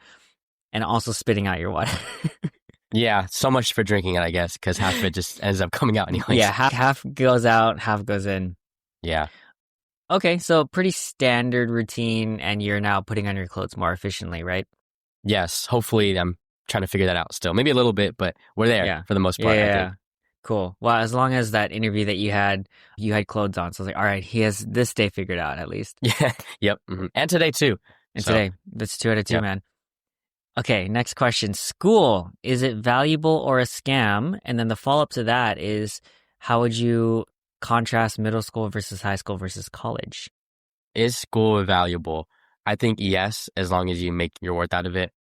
and also spitting out your water. Yeah, so much for drinking it, I guess, because half of it just ends up coming out anyways. Yeah, half goes out, half goes in. Yeah. Okay, so pretty standard routine, and you're now putting on your clothes more efficiently, right? Yes, hopefully I'm trying to figure that out still. Maybe a little bit, but we're there for the most part, I think. Cool. Well, as long as that interview that you had clothes on. So I was like, all right, he has this day figured out at least. Yeah. Yep. Mm-hmm. And today too. And today, that's 2 out of 2, man. Okay, next question. School, is it valuable or a scam? And then the follow-up to that is, how would you contrast middle school versus high school versus college? Is school valuable? I think yes, as long as you make your worth out of it.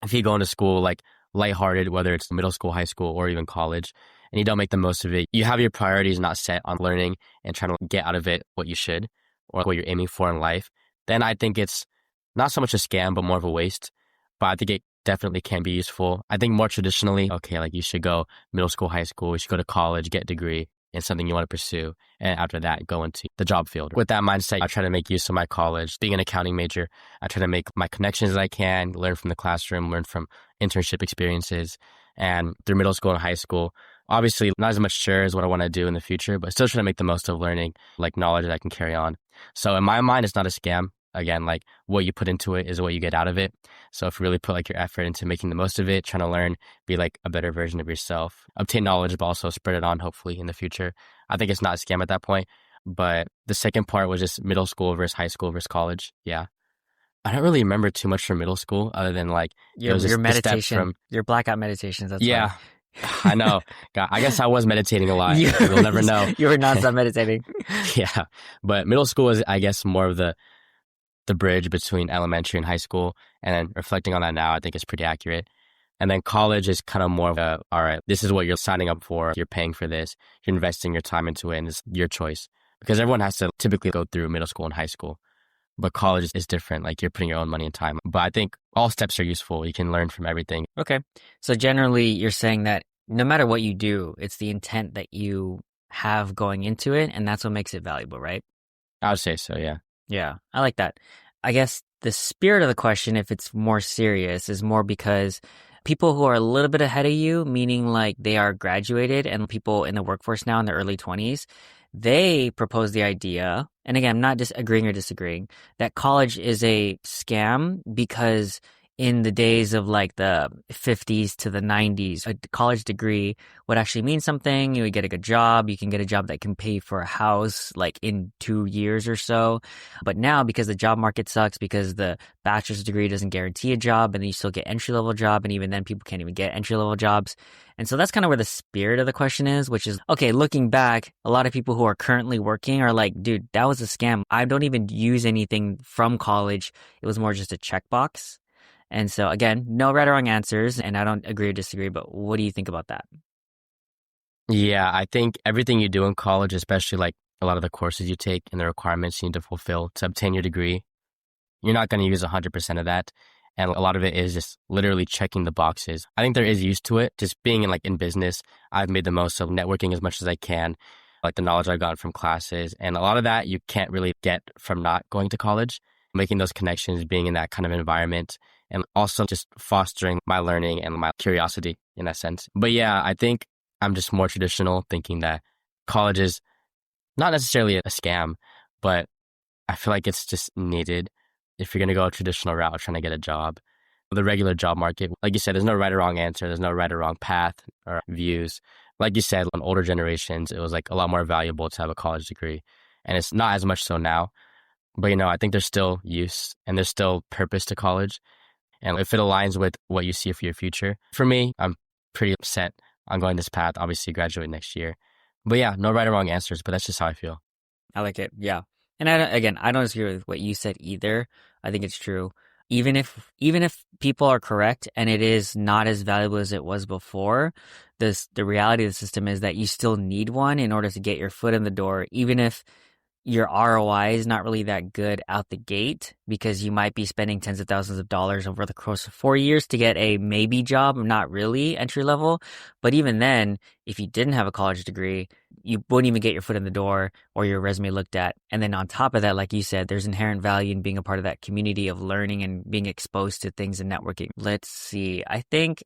If you go into school like lighthearted, whether it's middle school, high school, or even college, and you don't make the most of it, you have your priorities not set on learning and trying to get out of it what you should or what you're aiming for in life, then I think it's not so much a scam, but more of a waste. But I think it definitely can be useful. I think more traditionally, okay, like you should go middle school, high school, you should go to college, get a degree in something you want to pursue. And after that, go into the job field. With that mindset, I try to make use of my college. Being an accounting major, I try to make my connections as I can, learn from the classroom, learn from internship experiences. And through middle school and high school, obviously not as much sure as what I want to do in the future, but still trying to make the most of learning, like knowledge that I can carry on. So in my mind, it's not a scam. Again, like what you put into it is what you get out of it. So if you really put like your effort into making the most of it, trying to learn, be like a better version of yourself, obtain knowledge, but also spread it on hopefully in the future. I think it's not a scam at that point. But the second part was just middle school versus high school versus college. Yeah. I don't really remember too much from middle school other than like your meditation, your blackout meditations. That's yeah. I know. God, I guess I was meditating a lot. You'll never know. You were nonstop meditating. Yeah. But middle school is, I guess, more of the bridge between elementary and high school. And then reflecting on that now, I think it's pretty accurate. And then college is kind of more of a, all right, this is what you're signing up for. You're paying for this. You're investing your time into it, and it's your choice. Because everyone has to typically go through middle school and high school. But college is different. Like you're putting your own money and time. But I think all steps are useful. You can learn from everything. Okay. So generally, you're saying that no matter what you do, it's the intent that you have going into it, and that's what makes it valuable, right? I would say so, yeah. Yeah, I like that. I guess the spirit of the question, if it's more serious, is more because people who are a little bit ahead of you, meaning like they are graduated and people in the workforce now in their early 20s, they propose the idea, and again, I'm not agreeing or disagreeing, that college is a scam because in the days of like the 50s to the 90s, a college degree would actually mean something. You would get a good job. You can get a job that can pay for a house like in 2 years or so. But now, because the job market sucks, because the bachelor's degree doesn't guarantee a job, and then you still get entry level job, and even then people can't even get entry level jobs. And so that's kind of where the spirit of the question is, which is, okay, looking back, a lot of people who are currently working are like, dude, that was a scam. I don't even use anything from college. It was more just a checkbox. And so again, no right or wrong answers, and I don't agree or disagree, but what do you think about that? Yeah, I think everything you do in college, especially like a lot of the courses you take and the requirements you need to fulfill to obtain your degree, you're not going to use 100% of that. And a lot of it is just literally checking the boxes. I think there is use to it. Just being in business, I've made the most of networking as much as I can, like the knowledge I've gotten from classes. And a lot of that you can't really get from not going to college, making those connections, being in that kind of environment, and also just fostering my learning and my curiosity in that sense. But yeah, I think I'm just more traditional, thinking that college is not necessarily a scam, but I feel like it's just needed if you're going to go a traditional route trying to get a job. The regular job market, like you said, there's no right or wrong answer. There's no right or wrong path or views. Like you said, on older generations, it was like a lot more valuable to have a college degree. And it's not as much so now. But, I think there's still use and there's still purpose to college. And if it aligns with what you see for your future, for me, I'm pretty set on going this path, obviously graduate next year. But yeah, no right or wrong answers, but that's just how I feel. I like it. Yeah. And I don't disagree with what you said either. I think it's true. Even if people are correct and it is not as valuable as it was before, the reality of the system is that you still need one in order to get your foot in the door, even if your ROI is not really that good out the gate, because you might be spending tens of thousands of dollars over the course of 4 years to get a maybe job, not really entry level. But even then, if you didn't have a college degree, you wouldn't even get your foot in the door or your resume looked at. And then on top of that, like you said, there's inherent value in being a part of that community of learning and being exposed to things and networking. Let's see. I think,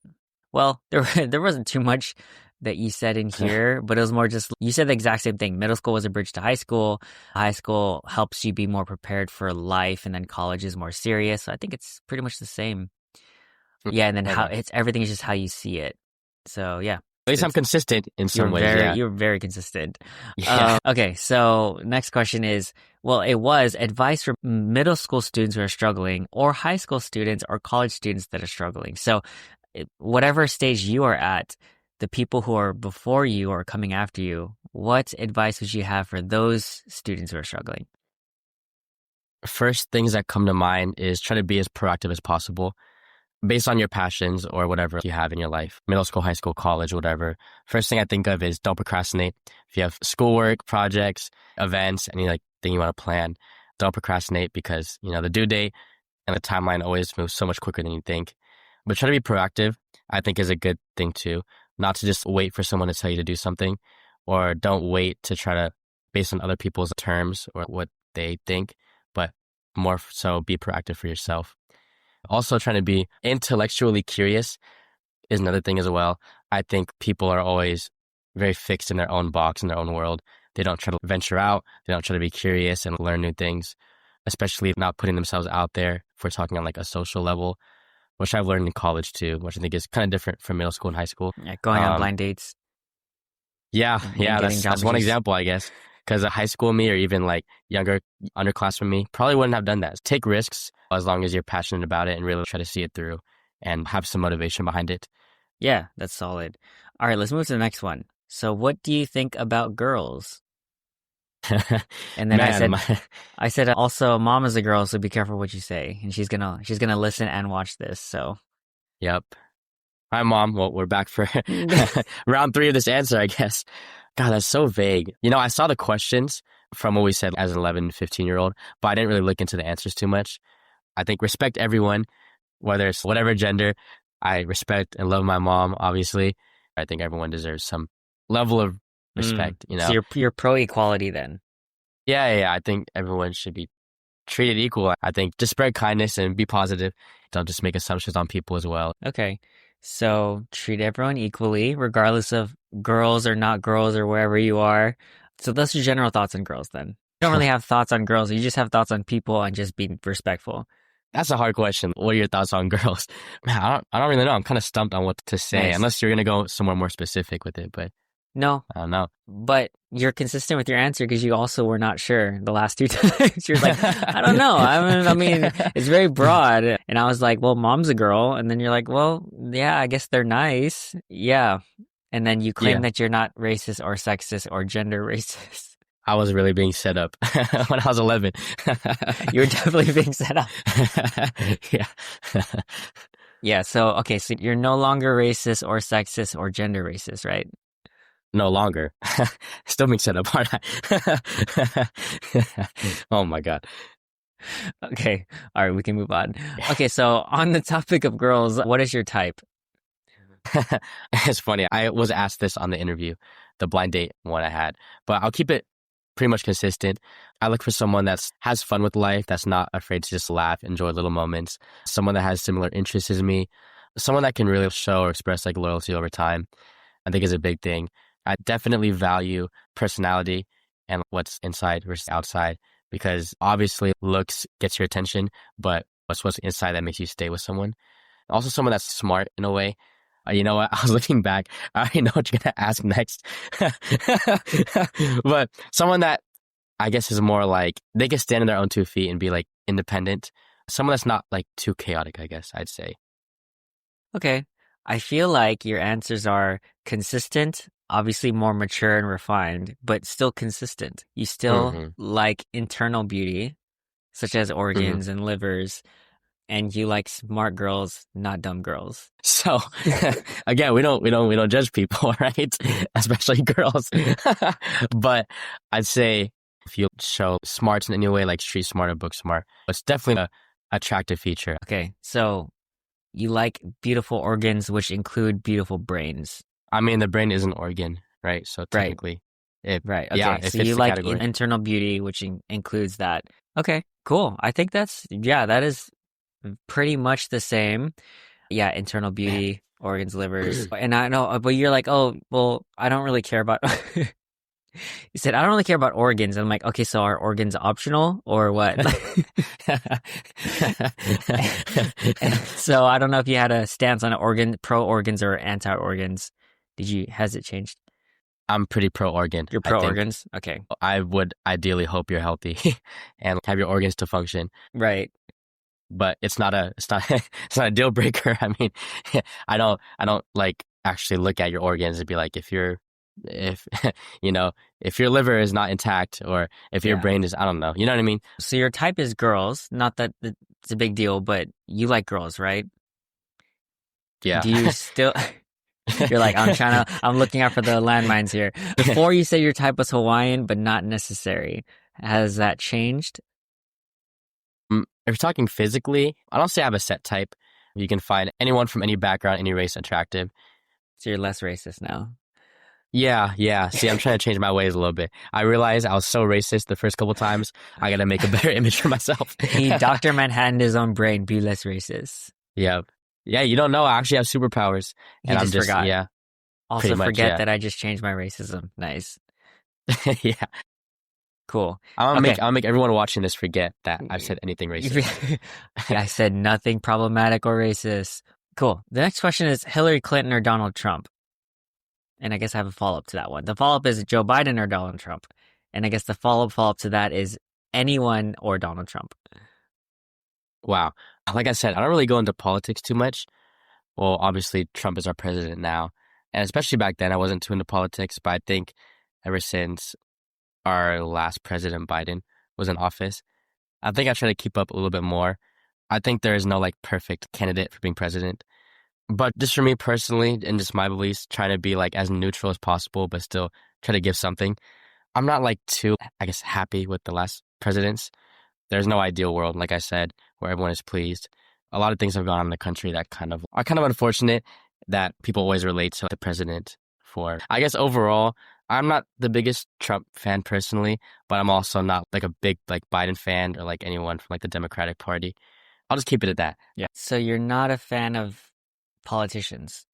well, there wasn't too much that you said in here, but it was more just, you said the exact same thing. Middle school was a bridge to high school. High school helps you be more prepared for life, and then college is more serious. So I think it's pretty much the same. Yeah, and then everything is just how you see it. So yeah. At least I'm consistent in some ways. You're very consistent. Yeah. Okay, so next question is, well, it was advice for middle school students who are struggling, or high school students or college students that are struggling. So whatever stage you are at, the people who are before you or coming after you, what advice would you have for those students who are struggling? First things that come to mind is try to be as proactive as possible based on your passions or whatever you have in your life, middle school, high school, college, whatever. First thing I think of is don't procrastinate. If you have schoolwork, projects, events, anything you want to plan, don't procrastinate, because, the due date and the timeline always moves so much quicker than you think. But try to be proactive, I think, is a good thing too. Not to just wait for someone to tell you to do something, or don't wait to try to based on other people's terms or what they think, but more so be proactive for yourself. Also, trying to be intellectually curious is another thing as well. I think people are always very fixed in their own box, in their own world. They don't try to venture out. They don't try to be curious and learn new things, especially not putting themselves out there if we're talking on like a social level, which I've learned in college too, which I think is kind of different from middle school and high school. Yeah, going on blind dates. Yeah, that's one example, I guess. Because a high school me or even like younger underclassmen me probably wouldn't have done that. Take risks as long as you're passionate about it and really try to see it through and have some motivation behind it. Yeah, that's solid. All right, let's move to the next one. So what do you think about girls? And then I said also, mom is a girl, so be careful what you say. And she's gonna listen and watch this. So, yep. Hi, Mom. Well, we're back for round 3 of this answer, I guess. God, that's so vague. I saw the questions from what we said as an 11, 15-year-old, but I didn't really look into the answers too much. I think respect everyone, whether it's whatever gender. I respect and love my mom, obviously. I think everyone deserves some level of respect, So you're pro-equality then? Yeah. I think everyone should be treated equal. I think just spread kindness and be positive. Don't just make assumptions on people as well. Okay. So treat everyone equally, regardless of girls or not girls or wherever you are. So those are general thoughts on girls then. You don't really have thoughts on girls. You just have thoughts on people and just being respectful. That's a hard question. What are your thoughts on girls? Man, I don't really know. I'm kind of stumped on what to say, Nice. unless you're gonna go somewhere more specific with it. But No, I don't know. but you're consistent with your answer because you also were not sure the last two times. You're like, I don't know. I mean, it's very broad. And I was like, well, mom's a girl. And then you're like, well, yeah, I guess they're nice. Yeah. And then you claim Yeah, that you're not racist or sexist or gender racist. I was really being set up when I was 11. You were definitely being set up. Yeah. Yeah. So, okay. So you're no longer racist or sexist or gender racist, right? No longer. Still being set up, aren't I? Oh my God. Okay. All right. We can move on. Okay. So on the topic of girls, what is your type? It's funny. I was asked this on the interview, the blind date one I had, but I'll keep it pretty much consistent. I look for someone that's has fun with life, that's not afraid to just laugh, enjoy little moments, someone that has similar interests as me, someone that can really show or express like loyalty over time. I think is a big thing. I definitely value personality and what's inside versus outside because obviously looks gets your attention, but what's inside that makes you stay with someone. Also, someone that's smart in a way. You know what? I was looking back. I already know what you're going to ask next. But someone that I guess is more like they can stand on their own 2 feet and be like independent. Someone that's not like too chaotic, I guess I'd say. Okay. I feel like your answers are consistent, obviously more mature and refined, but still consistent. You still hmm like internal beauty, such as hmm organs and livers, and you like smart girls, not dumb girls. So again, we don't judge people, right? Especially girls. But I'd say if you show smarts in any way, like street smart or book smart, it's definitely a attractive feature. Okay. So you like beautiful organs, which include beautiful brains. I mean, the brain is an organ, right? So Right. technically, it Right. yeah, Okay. it So fits you the like category. internal beauty, which includes that. Okay. Cool. I think yeah, that is pretty much the same. Yeah, internal Man. beauty, organs, livers. And I know, but you're like, oh, well, I don't really care about. You said, I don't really care about organs. I'm like, okay, so are organs optional or what? So I don't know if you had a stance on pro organs or anti organs. Has it changed? I'm pretty pro organ. You're I pro think organs? Okay. I would ideally hope you're healthy and have your organs to function. Right. But it's not a deal breaker. I mean, I don't like actually look at your organs and be like if if your liver is not intact or if your Yeah. brain is, I don't know. You know what I mean? So your type is girls. Not that it's a big deal, but you like girls, right? Yeah. Do you still? You're like, I'm looking out for the landmines here. Before you said your type was Hawaiian, but not necessary. Has that changed? If you're talking physically, I don't say I have a set type. You can find anyone from any background, any race attractive. So you're less racist now. Yeah. See, I'm trying to change my ways a little bit. I realized I was so racist the first couple times. I got to make a better image for myself. He Dr. Manhattan his own brain, be less racist. Yeah. Yeah, you don't know. I actually have superpowers. He And I'm just just, forgot. yeah, Also pretty much, forget yeah. that I just changed my racism. Nice. Yeah. Cool. I'm Okay. gonna make everyone watching this forget that I've said anything racist. I said nothing problematic or racist. Cool. The next question is Hillary Clinton or Donald Trump? And I guess I have a follow-up to that one. The follow-up is Joe Biden or Donald Trump? And I guess the follow-up to that is anyone or Donald Trump. Wow. Like I said, I don't really go into politics too much. Well, obviously Trump is our president now. And especially back then, I wasn't too into politics, but I think ever since our last president, Biden, was in office, I think I try to keep up a little bit more. I think there is no like perfect candidate for being president. But just for me personally, and just my beliefs, trying to be like as neutral as possible, but still try to give something. I'm not like too, I guess, happy with the last presidents. There's no ideal world, like I said, where everyone is pleased. A lot of things have gone on in the country that are kind of unfortunate that people always relate to the president for. I guess overall, I'm not the biggest Trump fan personally, but I'm also not like a big like Biden fan or like anyone from like the Democratic Party. I'll just keep it at that. Yeah. So you're not a fan of politicians,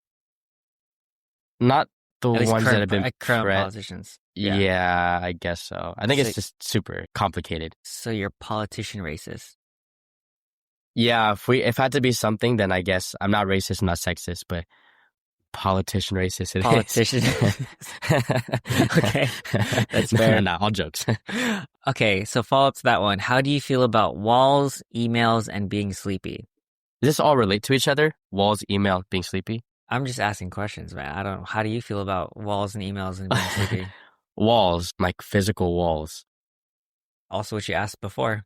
Not the at least ones that have been current politicians. Yeah. Yeah, I guess so. I think So, it's just super complicated. so you're politician racist. Yeah, if it had to be something, then I guess I'm not racist, I'm not sexist, but politician racist it Politician. Okay, that's fair. No, all jokes. Okay, so follow up to that one. How do you feel about walls, emails, and being sleepy? Does this all relate to each other? Walls, email, being sleepy? I'm just asking questions, man. I don't know. How do you feel about walls and emails and being sleepy? Walls, like physical walls. Also, what you asked before.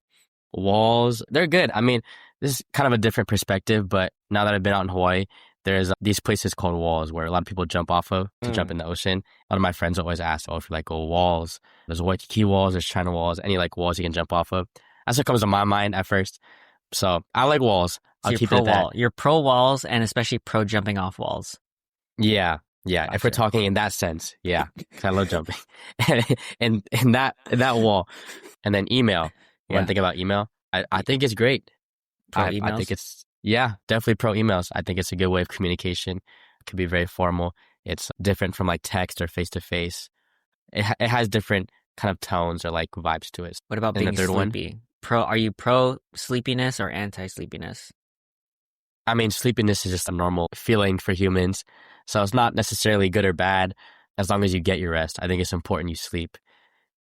Walls, they're good. I mean, this is kind of a different perspective, but now that I've been out in Hawaii, there's these places called walls where a lot of people jump off of to jump in the ocean. A lot of my friends always ask, oh, if you like, oh, walls, there's Waikiki walls, there's China walls, any like walls you can jump off of. That's what comes to my mind at first. So I like walls. So I'll you're keep it pro at that. wall. You're pro walls and especially pro jumping off walls. Yeah. Yeah. If we're Gotcha. talking in that sense, yeah. 'Cause I love jumping. and in that wall. And then email. Yeah. When I think about email, I think it's great. Pro I emails? think it's, yeah, definitely pro emails. I think it's a good way of communication. It can be very formal. It's different from like text or face to face. It has different kind of tones or like vibes to it. What about And the being third one? sleepy? Are you pro sleepiness or anti sleepiness? I mean, sleepiness is just a normal feeling for humans. So it's not necessarily good or bad as long as you get your rest. I think it's important you sleep,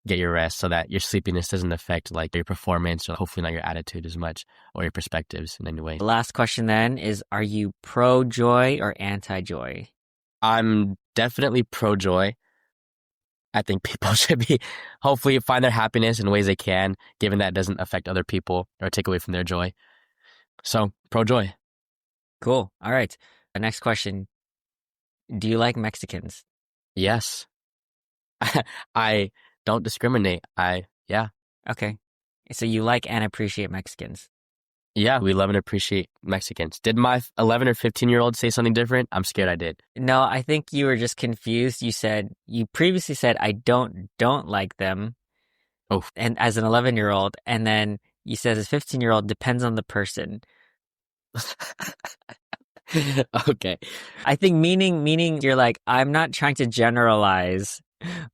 get your rest so that your sleepiness doesn't affect like your performance or hopefully not your attitude as much or your perspectives in any way. The last question then is, are you pro joy or anti joy? I'm definitely pro joy. I think people should be hopefully find their happiness in ways they can, given that it doesn't affect other people or take away from their joy. So pro joy. Cool. All right. The next question. Do you like Mexicans? Yes. I don't discriminate. Yeah. Okay. So you like and appreciate Mexicans. Yeah, we love and appreciate Mexicans. Did my 11 or 15-year-old say something different? I'm scared I did. No, I think you were just confused. You previously said I don't like them. Oh. And as an 11-year-old, and then you said as a 15-year-old depends on the person. Okay. I think meaning you're like, I'm not trying to generalize,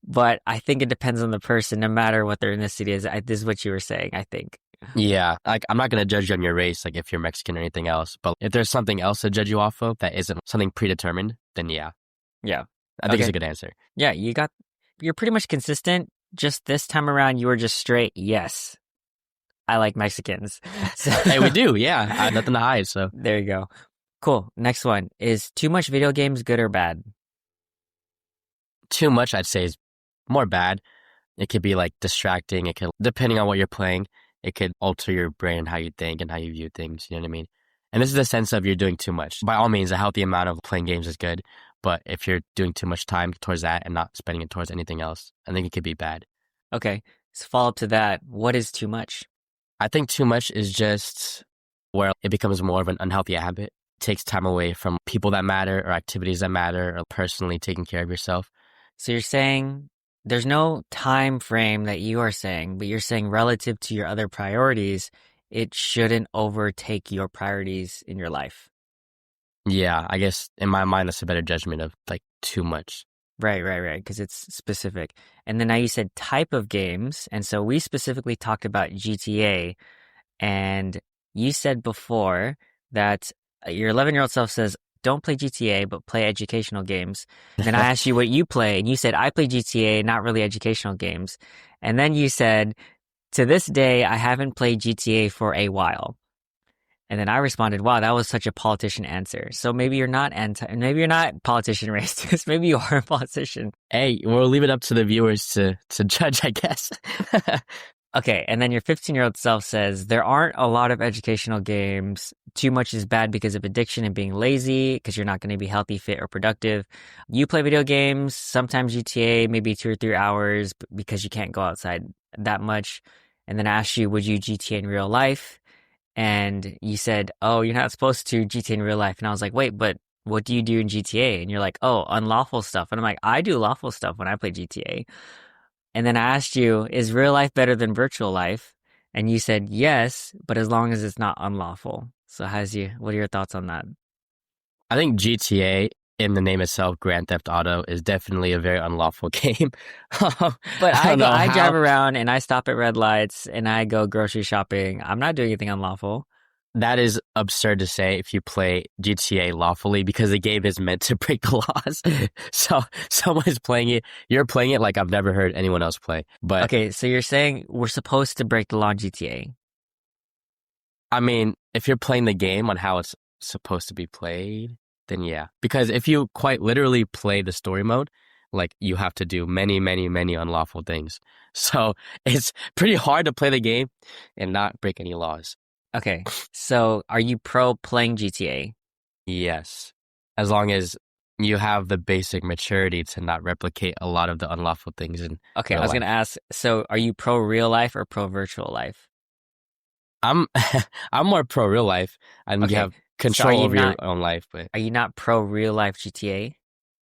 but I think it depends on the person, no matter what their ethnicity is. This is what you were saying, I think. Yeah, like I'm not going to judge you on your race, like if you're Mexican or anything else. But if there's something else to judge you off of that isn't something predetermined, then yeah. Yeah. I think it's a good answer. Yeah, you're pretty much consistent. Just this time around, you were just straight, yes, I like Mexicans. So, Hey, we do, yeah. I have nothing to hide, so. there you go. Cool. Next one. Is too much video games good or bad? Too much, I'd say, is more bad. It could be like distracting. It could, depending on what you're playing, it could alter your brain and how you think and how you view things. You know what I mean? And this is the sense of you're doing too much. By all means, a healthy amount of playing games is good. But if you're doing too much time towards that and not spending it towards anything else, I think it could be bad. Okay. So follow up to that. What is too much? I think too much is just where it becomes more of an unhealthy habit. It takes time away from people that matter or activities that matter or personally taking care of yourself. So you're saying there's no time frame that you are saying, but you're saying relative to your other priorities, it shouldn't overtake your priorities in your life. Yeah, I guess in my mind, that's a better judgment of like too much. Right, because it's specific. And then now you said type of games. And so we specifically talked about GTA. And you said before that your 11-year-old self says, don't play GTA, but play educational games. And then I asked you what you play, and you said, I play GTA, not really educational games. And then you said, to this day, I haven't played GTA for a while. And then I responded, wow, that was such a politician answer. So maybe you're not maybe you're not politician racist. Maybe you are a politician. Hey, we'll leave it up to the viewers to judge, I guess. Okay, and then your 15-year-old self says, there aren't a lot of educational games. Too much is bad because of addiction and being lazy, because you're not going to be healthy, fit, or productive. You play video games, sometimes GTA, maybe 2 or 3 hours, because you can't go outside that much. And then I asked you, would you GTA in real life? And you said, oh, you're not supposed to GTA in real life. And I was like, wait, but what do you do in GTA? And you're like, oh, unlawful stuff. And I'm like, I do lawful stuff when I play GTA. And then I asked you, is real life better than virtual life? And you said yes, but as long as it's not unlawful. So what are your thoughts on that? I think GTA, in the name itself, Grand Theft Auto, is definitely a very unlawful game. But I drive around and I stop at red lights and I go grocery shopping. I'm not doing anything unlawful. that is absurd to say if you play GTA lawfully because the game is meant to break the laws. So someone is playing it, you're playing it like I've never heard anyone else play. But Okay, so you're saying we're supposed to break the law in GTA. I mean, if you're playing the game on how it's supposed to be played, then yeah. Because if you quite literally play the story mode, like you have to do many, many, many unlawful things. So it's pretty hard to play the game and not break any laws. Okay, so are you pro playing GTA? Yes. As long as you have the basic maturity to not replicate a lot of the unlawful things in Okay, I real was life. gonna ask, so are you pro real life or pro virtual life? I'm I'm more pro real life and you Okay, have so are control you over your not own life, but are you not pro real life GTA?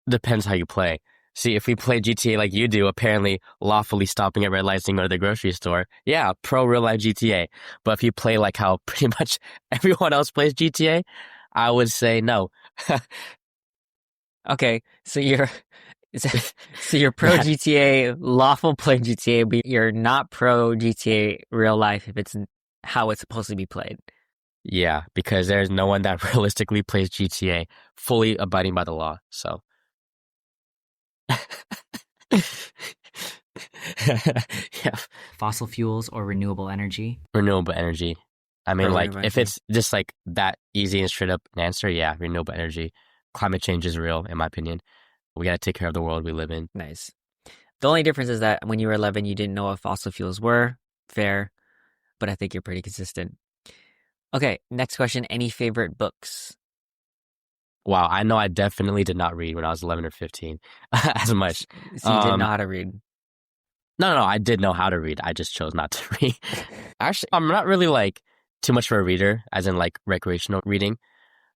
depends how you play. See, if we play GTA like you do, apparently lawfully stopping at red lights and go to the grocery store, yeah, pro real life GTA. But if you play like how pretty much everyone else plays GTA, I would say no. Okay, so you're so you're pro That, GTA, lawful playing GTA, but you're not pro GTA real life if it's how it's supposed to be played. yeah, because there's no one that realistically plays GTA fully abiding by the law. So, yeah, Fossil fuels or renewable energy? renewable energy. I mean, Pro like, renewable if energy. it's just like that easy and straight up an answer, yeah, renewable energy. Climate change is real, in my opinion. We gotta take care of the world we live in. Nice. The only difference is that when you were 11, you didn't know what fossil fuels were. Fair, but I think you're pretty consistent. Okay, next question. Any favorite books? Wow, I know I definitely did not read when I was 11 or 15 as much. So you didn't know Um, how to read. no, I did know how to read. I just chose not to read. Actually, I'm not really like too much of a reader, as in like recreational reading.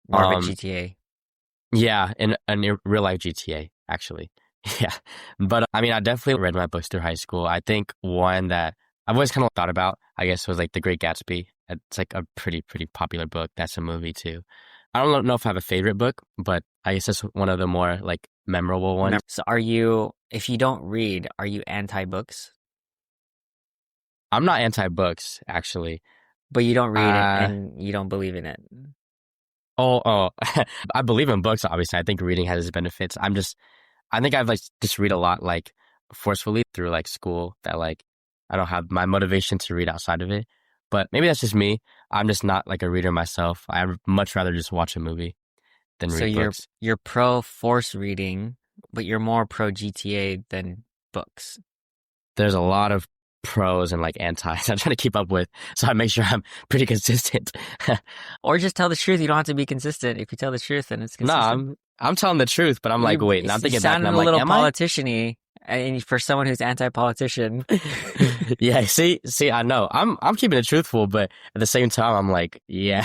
More of a Um, GTA. yeah, in real life GTA, actually. Yeah. But I mean, I definitely read my books through high school. I think one that I've always kind of thought about, I guess, was like The Great Gatsby. It's like a pretty popular book. That's a movie too. I don't know if I have a favorite book, but I guess that's one of the more like memorable ones. So are you, if you don't read, are you anti-books? I'm not anti-books, actually. But you don't read it Uh, and you don't believe in it. oh, I believe in books, obviously. I think reading has its benefits. I think I've like just read a lot like forcefully through like school that like I don't have my motivation to read outside of it. But maybe that's just me. I'm just not like a reader myself. I'd much rather just watch a movie than So read you're books. you're pro force reading, but you're more pro GTA than books. There's a lot of pros and like antis I'm trying to keep up with, so I make sure I'm pretty consistent. Or just tell the truth. You don't have to be consistent. If you tell the truth, then it's No, consistent. I'm telling the truth, but I'm like, wait, now I'm You thinking back and sounded I'm a like, little am I? politician-y, and for someone who's anti-politician. Yeah, see, I know. I'm keeping it truthful, but at the same time, I'm like, yeah.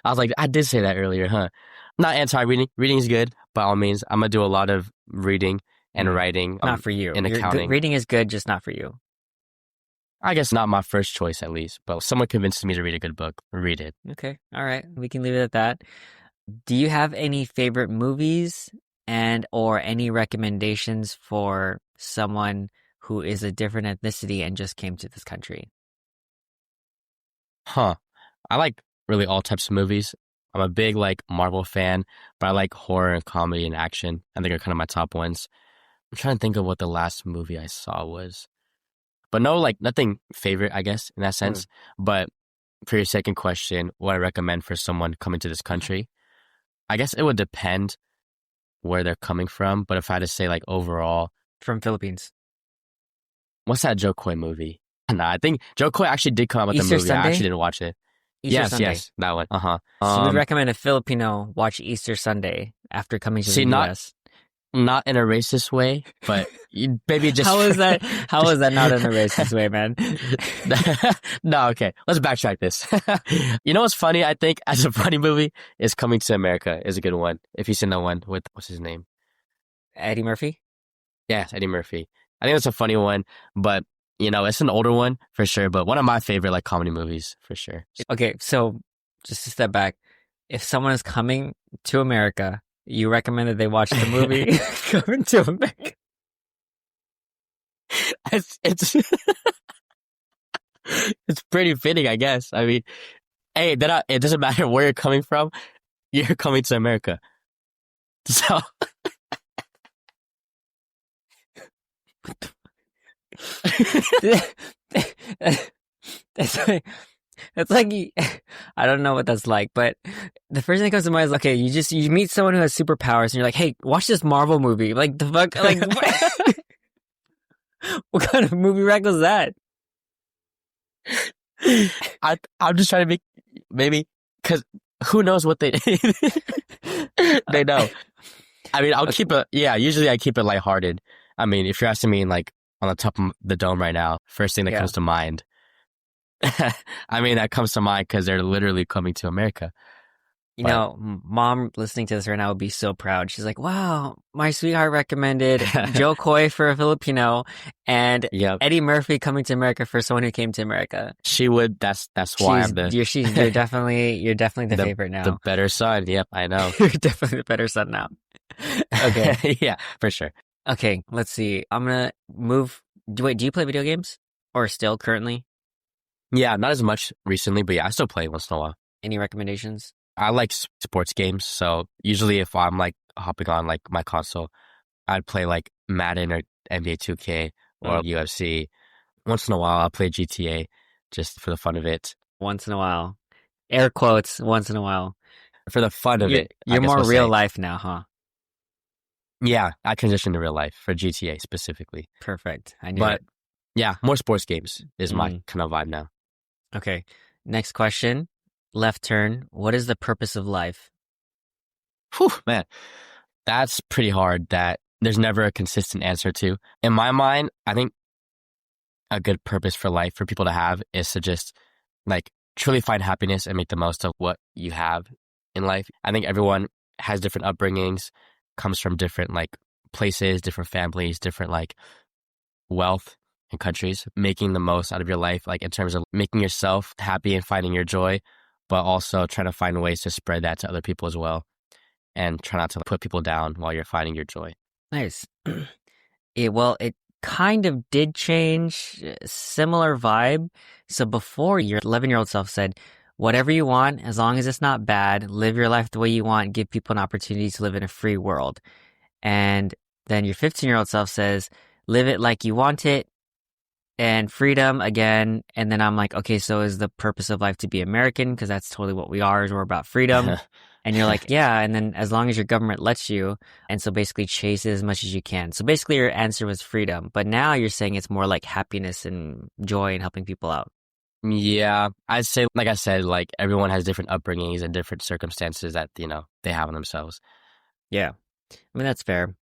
I was like, I did say that earlier, huh? Not anti-reading. Reading is good, by all means. I'm gonna do a lot of reading and writing, Not for you. in accounting. Reading is good, just not for you. I guess not my first choice, at least, but someone convinced me to read a good book. Read it. Okay, all right. We can leave it at that. Do you have any favorite movies and or any recommendations for someone who is a different ethnicity and just came to this country? Huh. I like really all types of movies. I'm a big like Marvel fan, but I like horror and comedy and action. I think are kind of my top ones. I'm trying to think of what the last movie I saw was. But no, like nothing favorite, I guess, in that sense. But for your second question, what I recommend for someone coming to this country, I guess it would depend where they're coming from. But if I had to say like overall, From Philippines. what's that Joe Coy movie? Nah, I think Joe Coy actually did come out with a Easter movie. I Sunday? actually didn't watch it. Easter Sunday. Yes, that one. Uh-huh. So you would recommend a Filipino watch Easter Sunday after coming to the US? Not in a racist way, but maybe just How is that? How is that not in a racist way, man? No, okay. Let's backtrack this. You know what's funny? I think as a funny movie is Coming to America is a good one. If you've seen that one with what's his name? Eddie Murphy? Yes, Eddie Murphy. I think it's a funny one, but you know, it's an older one for sure, but one of my favorite like comedy movies for sure. Okay, so just to step back, if someone is coming to America, you recommend that they watch the movie Coming to America. It's it's pretty fitting, I guess. I mean, Hey, it doesn't matter where you're coming from. You're coming to America. So That's like, that's like I don't know what that's like, but the first thing that comes to mind is okay, you meet someone who has superpowers and you're like, hey, watch this Marvel movie. Like the fuck, like what kind of movie rack was that? I'm just trying to make maybe because who knows what they they know. I mean, I'll keep it. Yeah, usually I keep it lighthearted. I mean, if you're asking me like on the top of the dome right now, first thing that Yeah. comes to mind. I mean, that comes to mind because they're literally coming to America. You But know, mom listening to this right now would be so proud. She's like, wow, my sweetheart recommended Joe Coy for a Filipino and yep, Eddie Murphy coming to America for someone who came to America. she would. That's why I'm the You're definitely the favorite the now. better son. Yep, I know. You're definitely the better son now. Okay. Yeah, for sure. Okay, let's see. I'm gonna move. Wait, do you play video games? Or still currently? Yeah, not as much recently, but yeah, I still play once in a while. Any recommendations? I like sports games, so usually if I'm like hopping on like my console, I'd play like Madden or NBA 2K or UFC. Once in a while, I'll play GTA just for the fun of it. Once in a while. Air quotes, once in a while. For the fun of it, I You're guess more we'll real say. life now, huh? Yeah, I transitioned to real life for GTA specifically. Perfect. I knew But it. yeah, more sports games is my Mm. kind of vibe now. Okay. Next question. Left turn. What is the purpose of life? Whew, man, that's pretty hard that there's never a consistent answer to. In my mind, I think a good purpose for life for people to have is to just like truly find happiness and make the most of what you have in life. I think everyone has different upbringings, comes from different like places, different families, different like wealth and countries, making the most out of your life, like in terms of making yourself happy and finding your joy, but also trying to find ways to spread that to other people as well and try not to put people down while you're finding your joy. Nice. It kind of did change, similar vibe. So before, your 11-year-old self said, whatever you want, as long as it's not bad, live your life the way you want, give people an opportunity to live in a free world. And then your 15-year-old self says, live it like you want it and freedom again. And then I'm like, okay, so is the purpose of life to be American? Because that's totally what we are, is we're about freedom. And you're like, yeah. And then as long as your government lets you, and so basically chase it as much as you can. So basically your answer was freedom. But now you're saying it's more like happiness and joy and helping people out. Yeah, I'd say, like I said, like everyone has different upbringings and different circumstances that, they have on themselves. Yeah. I mean, that's fair.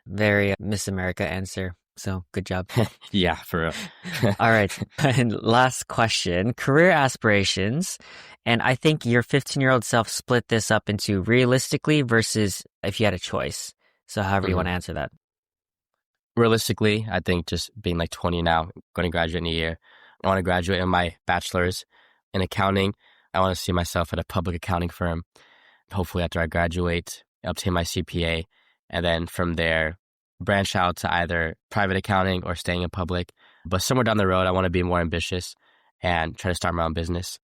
Very Miss America answer. So good job. Yeah, for real. All right. And last question, career aspirations. And I think your 15-year-old self split this up into realistically versus if you had a choice. So however you want to answer that. Realistically, I think just being like 20 now, going to graduate in a year. I want to graduate in my bachelor's in accounting. I want to see myself at a public accounting firm. Hopefully after I graduate, obtain my CPA, and then from there, branch out to either private accounting or staying in public. But somewhere down the road, I want to be more ambitious and try to start my own business.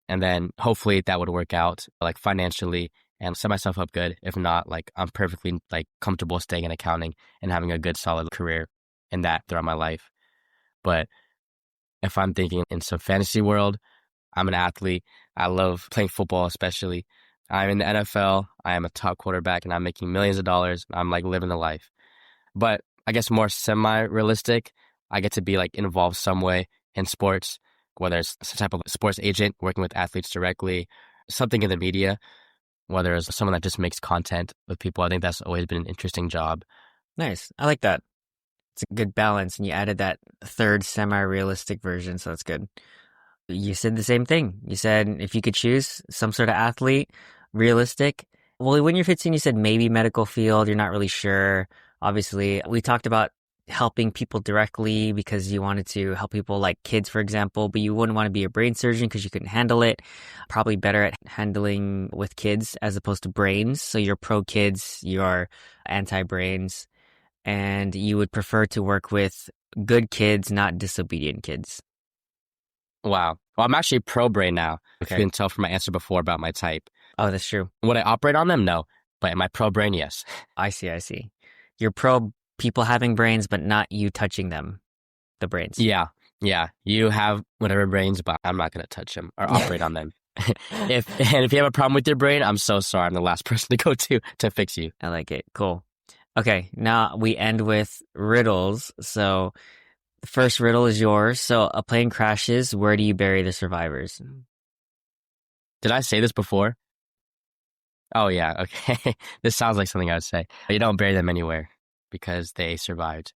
And then hopefully that would work out like financially and set myself up good. If not, like I'm perfectly like comfortable staying in accounting and having a good solid career in that throughout my life. But if I'm thinking in some fantasy world, I'm an athlete. I love playing football, especially. I'm in the NFL. I am a top quarterback and I'm making millions of dollars. I'm like living the life. But I guess more semi-realistic, I get to be like involved some way in sports, whether it's some type of sports agent working with athletes directly, something in the media, whether it's someone that just makes content with people. I think that's always been an interesting job. Nice. I like that. It's a good balance. And you added that third semi-realistic version. So that's good. You said the same thing. You said if you could choose some sort of athlete, realistic. Well, when you're 15, you said maybe medical field. You're not really sure. Obviously, we talked about helping people directly because you wanted to help people like kids, for example, but you wouldn't want to be a brain surgeon because you couldn't handle it. Probably better at handling with kids as opposed to brains. So you're pro kids, you're anti brains, and you would prefer to work with good kids, not disobedient kids. Wow. Well, I'm actually pro brain now. If you Okay. can tell from my answer before about my type. Oh, that's true. Would I operate on them? No. But am I pro brain? Yes. I see, I see. You're pro people having brains, but not you touching them, the brains. Yeah. Yeah. You have whatever brains, but I'm not going to touch them or operate on them. If you have a problem with your brain, I'm so sorry. I'm the last person to go to fix you. I like it. Cool. Okay, now we end with riddles. So the first riddle is yours. So a plane crashes. Where do you bury the survivors? Did I say this before? Oh, yeah. Okay. This sounds like something I would say. You don't bury them anywhere because they survived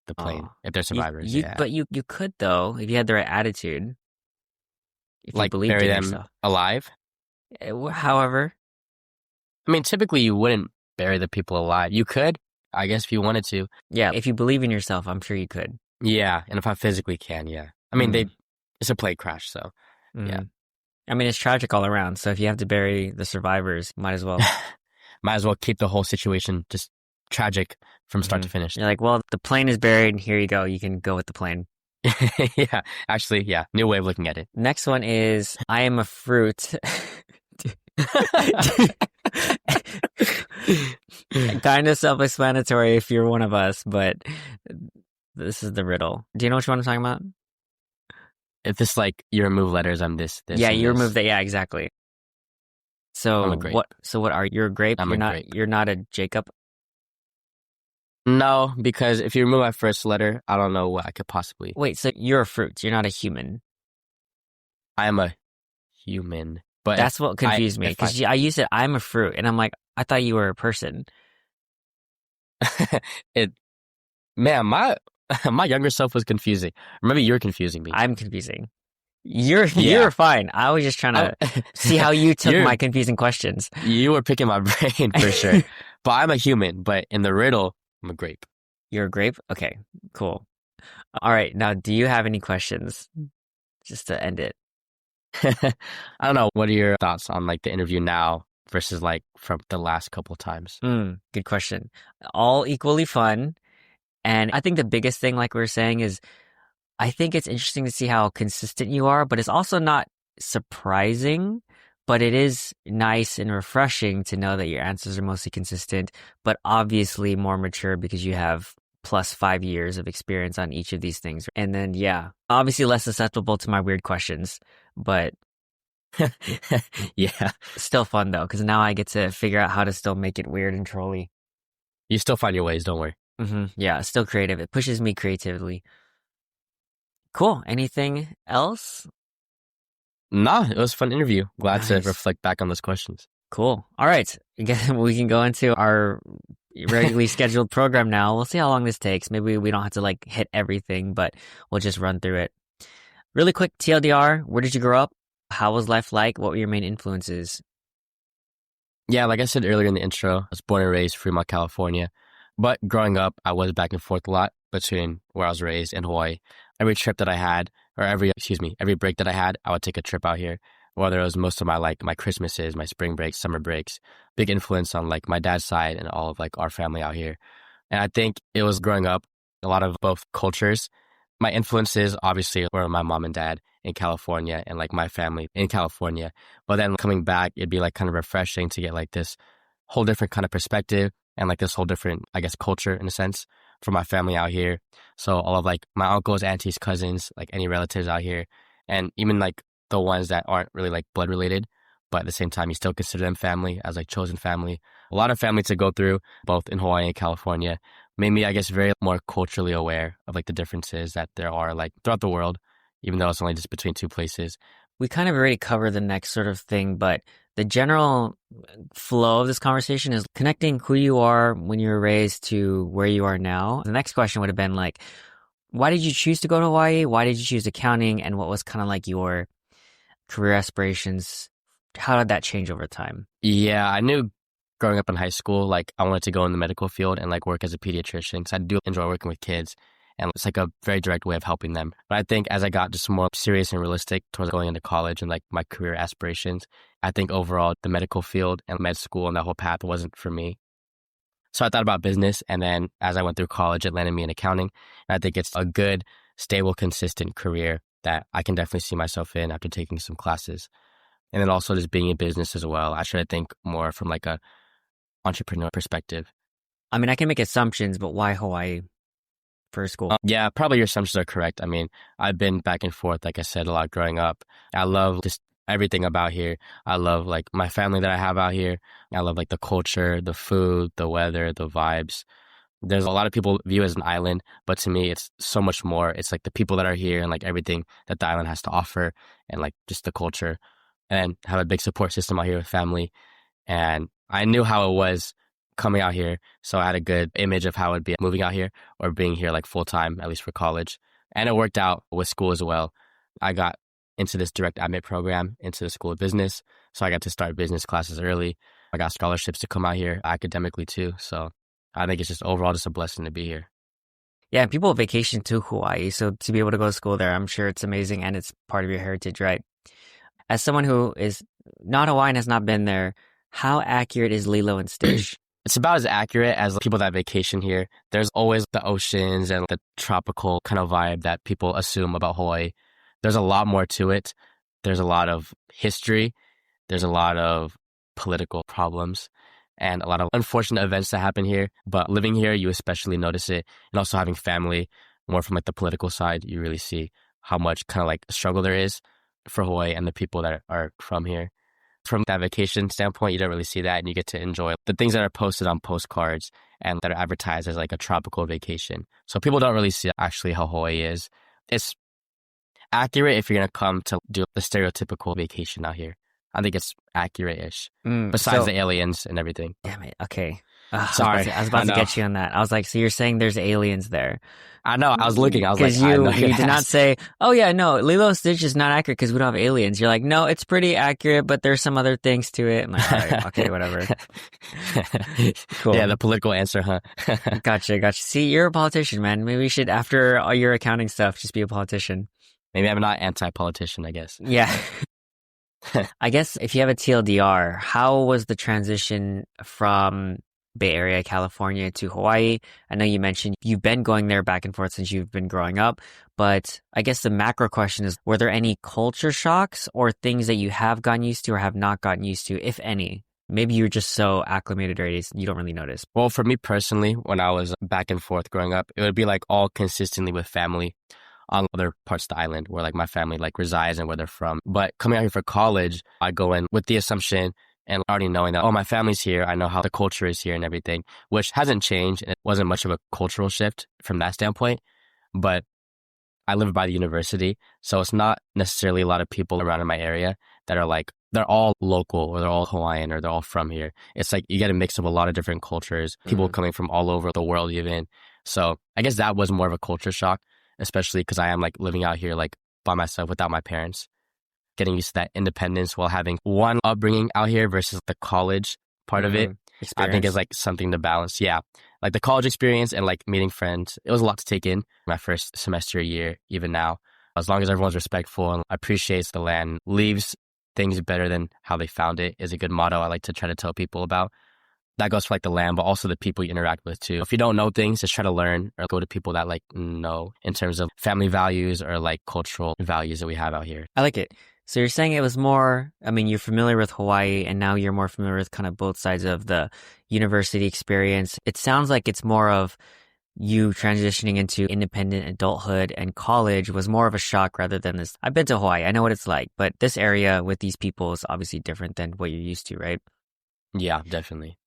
the plane. Oh, If they're survivors, yeah. But you could though if you had the right attitude. If you Like believed bury in them yourself. alive. However, I mean, typically you wouldn't bury the people alive. You could, I guess, if you wanted to. yeah, if you believe in yourself, I'm sure you could. Yeah, and if I physically can, yeah. I mean, it's a plane crash, so yeah. I mean, it's tragic all around. So if you have to bury the survivors, might as well. Might as well keep the whole situation just tragic from start to finish. You're like, well, the plane is buried. Here you go. You can go with the plane. Yeah, actually, yeah. New way of looking at it. Next one is I am a fruit. Kind of self-explanatory if you're one of us, but this is the riddle. Do you know which one I'm talking about? If this like you remove letters, I'm this. Yeah, and you this. remove that. Yeah, exactly. So I'm a grape. what? So what are you're a grape? I'm you're a not. grape. You're not a Jacob. No, because if you remove my first letter, I don't know what I could possibly. Wait, so you're a fruit. You're not a human. I am a human, but That's what confused me because you said I'm a fruit, and I'm like, I thought you were a person. Man, my younger self was confusing. Or maybe you're confusing me. I'm confusing. You're fine. I was just trying to see how you took my confusing questions. You were picking my brain for sure. But I'm a human, but in the riddle, I'm a grape. You're a grape? Okay, cool. All right, now do you have any questions? Just to end it. I don't know. What are your thoughts on like the interview now versus like from the last couple of times? Good question. All equally fun. And I think the biggest thing, like we were saying, is I think it's interesting to see how consistent you are, but it's also not surprising, but it is nice and refreshing to know that your answers are mostly consistent, but obviously more mature because you have plus 5 years of experience on each of these things. And then, yeah, obviously less susceptible to my weird questions, but yeah, still fun though, because now I get to figure out how to still make it weird and trolly. You still find your ways, don't worry. Yeah, still creative. It pushes me creatively. Cool. Anything else? Nah, it was a fun interview. Glad to reflect back on those questions. Cool. All right. Again, we can go into our regularly scheduled program now. We'll see how long this takes. Maybe we don't have to like hit everything, but we'll just run through it. Really quick, TLDR, where did you grow up? How was life like? What were your main influences? Yeah, like I said earlier in the intro, I was born and raised Fremont, California. But growing up, I was back and forth a lot between where I was raised and Hawaii. Every trip that I had, or every break that I had, I would take a trip out here. Whether it was most of my Christmases, my spring breaks, summer breaks, big influence on like my dad's side and all of like our family out here. And I think it was growing up, a lot of both cultures. My influences obviously were my mom and dad in California and like my family in California. But then coming back, it'd be like kind of refreshing to get like this whole different kind of perspective and like this whole different, I guess, culture in a sense for my family out here. So all of like my uncles, aunties, cousins, like any relatives out here, and even like the ones that aren't really like blood related, but at the same time, you still consider them family as like chosen family. A lot of family to go through, both in Hawaii and California, made me, I guess, very more culturally aware of like the differences that there are like throughout the world, even though it's only just between two places. We kind of already covered the next sort of thing, but the general flow of this conversation is connecting who you are when you were raised to where you are now. The next question would have been like, why did you choose to go to Hawaii? Why did you choose accounting? And what was kind of like your career aspirations? How did that change over time? Yeah, I knew growing up in high school, like I wanted to go in the medical field and like work as a pediatrician because I do enjoy working with kids. And it's like a very direct way of helping them. But I think as I got just more serious and realistic towards going into college and like my career aspirations, I think overall the medical field and med school and that whole path wasn't for me. So I thought about business. And then as I went through college, it landed me in accounting. And I think it's a good, stable, consistent career that I can definitely see myself in after taking some classes. And then also just being in business as well. I try to think more from like a entrepreneur perspective. I mean, I can make assumptions, but why Hawaii for school? Yeah, probably your assumptions are correct. I mean, I've been back and forth, like I said, a lot growing up. I love just everything about here. I love like my family that I have out here. I love like the culture, the food, the weather, the vibes. There's a lot of people view it as an island, but to me, it's so much more. It's like the people that are here and like everything that the island has to offer and like just the culture and have a big support system out here with family. And I knew how it was coming out here. So I had a good image of how it'd be moving out here or being here like full time, at least for college. And it worked out with school as well. I got into this direct admit program into the School of Business. So I got to start business classes early. I got scholarships to come out here academically too. So I think it's just overall just a blessing to be here. Yeah, people vacation to Hawaii, so to be able to go to school there, I'm sure it's amazing and it's part of your heritage, right? As someone who is not Hawaiian, has not been there, how accurate is Lilo and Stitch? It's about as accurate as people that vacation here. There's always the oceans and the tropical kind of vibe that people assume about Hawaii. There's a lot more to it. There's a lot of history. There's a lot of political problems and a lot of unfortunate events that happen here. But living here, you especially notice it. And also having family, more from like the political side, you really see how much kind of like struggle there is for Hawaii and the people that are from here. From that vacation standpoint, you don't really see that, and you get to enjoy the things that are posted on postcards and that are advertised as like a tropical vacation. So people don't really see actually how Hawaii is. It's accurate if you're going to come to do the stereotypical vacation out here. I think it's accurate-ish, besides the aliens and everything. Damn it. Okay. Sorry. I was about to get you on that. I was like, so you're saying there's aliens there? I know. I was looking. I was like, because you did not say, oh yeah, no, Lilo and Stitch is not accurate because we don't have aliens. You're like, no, it's pretty accurate, but there's some other things to it. I'm like, all right, okay, whatever. Cool. Yeah, the political answer, huh? Gotcha. See, you're a politician, man. Maybe you should, after all your accounting stuff, just be a politician. Maybe I'm not anti-politician, I guess. Yeah. I guess if you have a TLDR, how was the transition from Bay Area, California to Hawaii? I know you mentioned you've been going there back and forth since you've been growing up, but I guess the macro question is, were there any culture shocks or things that you have gotten used to or have not gotten used to, if any? Maybe you're just so acclimated already, you don't really notice. Well, for me personally, when I was back and forth growing up, it would be like all consistently with family on other parts of the island where like my family like resides and where they're from. But coming out here for college, I go in with the assumption and already knowing that, oh, my family's here. I know how the culture is here and everything, which hasn't changed. And it wasn't much of a cultural shift from that standpoint. But I live by the university, so it's not necessarily a lot of people around in my area that are like, they're all local or they're all Hawaiian or they're all from here. It's like you get a mix of a lot of different cultures, people coming from all over the world even. So I guess that was more of a culture shock, especially because I am like living out here like by myself without my parents, getting used to that independence while having one upbringing out here versus the college part of it. Experience. I think is like something to balance. Yeah. Like the college experience and like meeting friends. It was a lot to take in my first semester year, even now. As long as everyone's respectful and appreciates the land, leaves things better than how they found it is a good motto I like to try to tell people about. That goes for like the land, but also the people you interact with too. If you don't know things, just try to learn or go to people that like know in terms of family values or like cultural values that we have out here. I like it. So you're saying it was more, I mean, you're familiar with Hawaii and now you're more familiar with kind of both sides of the university experience. It sounds like it's more of you transitioning into independent adulthood, and college was more of a shock rather than this. I've been to Hawaii. I know what it's like, but this area with these people is obviously different than what you're used to, right? Yeah, definitely.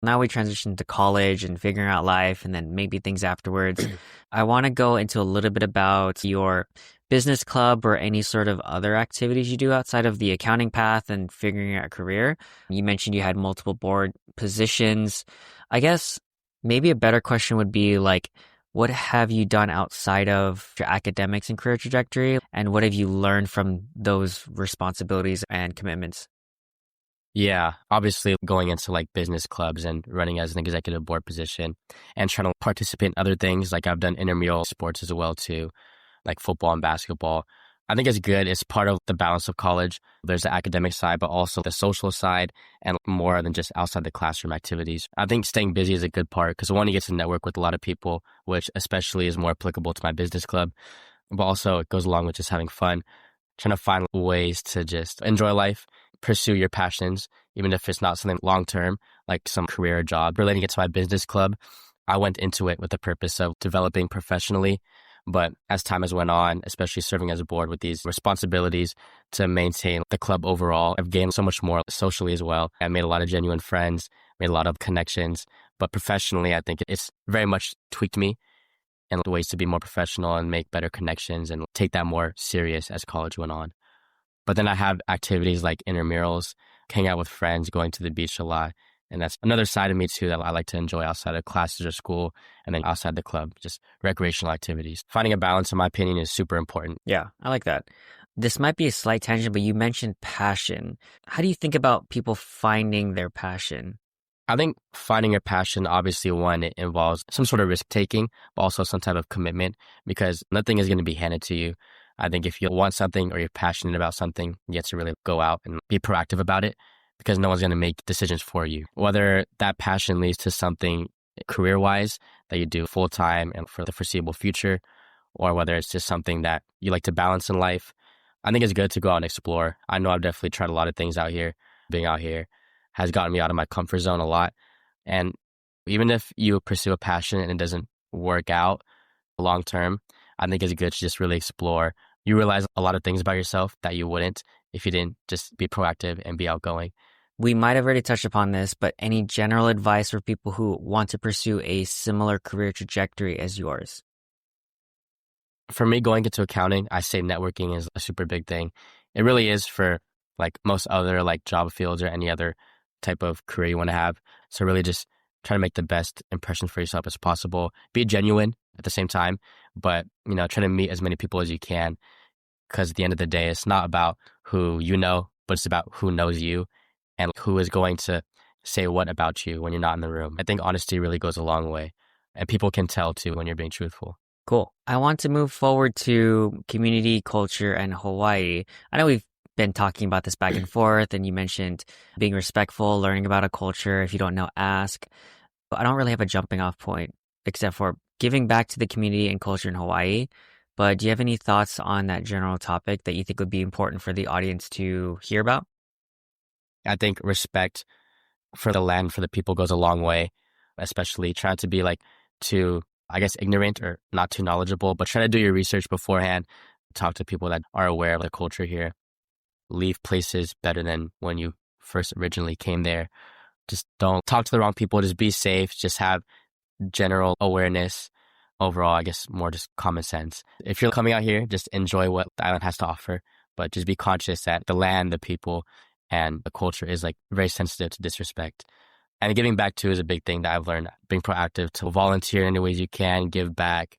Now we transition to college and figuring out life and then maybe things afterwards. I want to go into a little bit about your business club or any sort of other activities you do outside of the accounting path and figuring out a career. You mentioned you had multiple board positions. I guess maybe a better question would be like, what have you done outside of your academics and career trajectory? And what have you learned from those responsibilities and commitments? Yeah, obviously going into like business clubs and running as an executive board position and trying to participate in other things. Like I've done intramural sports as well too, like football and basketball. I think it's good. It's part of the balance of college. There's the academic side, but also the social side and more than just outside the classroom activities. I think staying busy is a good part because one, you get to network with a lot of people, which especially is more applicable to my business club. but also it goes along with just having fun, trying to find ways to just enjoy life, pursue your passions, even if it's not something long term, like some career or job. Relating it to my business club, I went into it with the purpose of developing professionally. But as time has went on, especially serving as a board with these responsibilities to maintain the club overall, I've gained so much more socially as well. I made a lot of genuine friends, made a lot of connections. But professionally, I think it's very much tweaked me and ways to be more professional and make better connections and take that more serious as college went on. But then I have activities like intramurals, hang out with friends, going to the beach a lot. And that's another side of me too that I like to enjoy outside of classes or school and then outside the club, just recreational activities. Finding a balance, in my opinion, is super important. Yeah, I like that. This might be a slight tangent, but you mentioned passion. How do you think about people finding their passion? I think finding your passion, obviously, one, it involves some sort of risk taking, but also some type of commitment because nothing is going to be handed to you. I think if you want something or you're passionate about something, you have to really go out and be proactive about it because no one's going to make decisions for you. Whether that passion leads to something career-wise that you do full-time and for the foreseeable future, or whether it's just something that you like to balance in life, I think it's good to go out and explore. I know I've definitely tried a lot of things out here. Being out here has gotten me out of my comfort zone a lot. And even if you pursue a passion and it doesn't work out long term, I think it's good to just really explore. You realize a lot of things about yourself that you wouldn't if you didn't just be proactive and be outgoing. We might have already touched upon this, but any general advice for people who want to pursue a similar career trajectory as yours? For me, going into accounting, I say networking is a super big thing. It really is for like most other like job fields or any other type of career you want to have. So really just try to make the best impression for yourself as possible. Be genuine at the same time, but try to meet as many people as you can because at the end of the day, it's not about who you know, but it's about who knows you and who is going to say what about you when you're not in the room. I think honesty really goes a long way and people can tell too when you're being truthful. Cool. I want to move forward to community, culture, and Hawaii. I know we've been talking about this back and forth, and you mentioned being respectful, learning about a culture. If you don't know, ask. But I don't really have a jumping off point except for giving back to the community and culture in Hawaii. But do you have any thoughts on that general topic that you think would be important for the audience to hear about? I think respect for the land, for the people goes a long way, especially trying to be too, I guess, ignorant or not too knowledgeable, but try to do your research beforehand, talk to people that are aware of the culture here. Leave places better than when you first originally came there. Just don't talk to the wrong people. Just be safe. Just have general awareness. Overall, I guess more just common sense. If you're coming out here, just enjoy what the island has to offer, but just be conscious that the land, the people, and the culture is very sensitive to disrespect. And giving back too is a big thing that I've learned. Being proactive to volunteer in any ways you can, give back,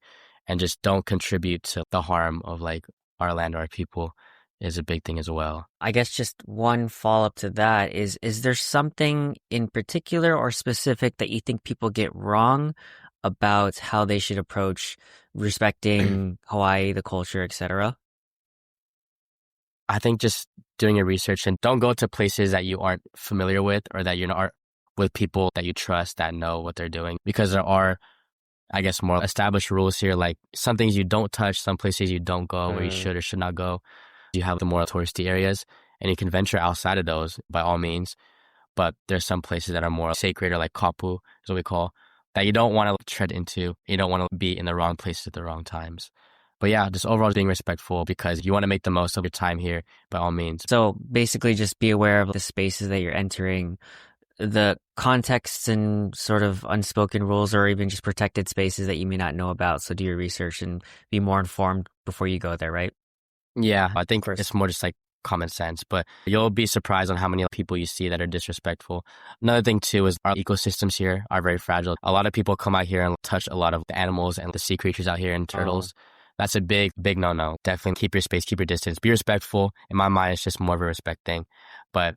and just don't contribute to the harm of our land or our people is a big thing as well. I guess just one follow-up to that is there something in particular or specific that you think people get wrong about how they should approach respecting Hawaii, the culture, etc.? I think just doing your research and don't go to places that you aren't familiar with or that you aren't with people that you trust that know what they're doing, because there are, I guess, more established rules here, like some things you don't touch, some places you don't go where you should or should not go. You have the more touristy areas and you can venture outside of those by all means, but there's some places that are more sacred or like kapu is what we call, that you don't want to tread into. You don't want to be in the wrong places at the wrong times. But yeah, just overall being respectful because you want to make the most of your time here by all means. So basically just be aware of the spaces that you're entering, the contexts and sort of unspoken rules or even just protected spaces that you may not know about. So do your research and be more informed before you go there, right? Yeah, I think it's more just common sense, but you'll be surprised on how many people you see that are disrespectful. Another thing too is our ecosystems here are very fragile. A lot of people come out here and touch a lot of the animals and the sea creatures out here and turtles. That's a big, big no-no. Definitely keep your space, keep your distance. Be respectful. In my mind, it's just more of a respect thing. But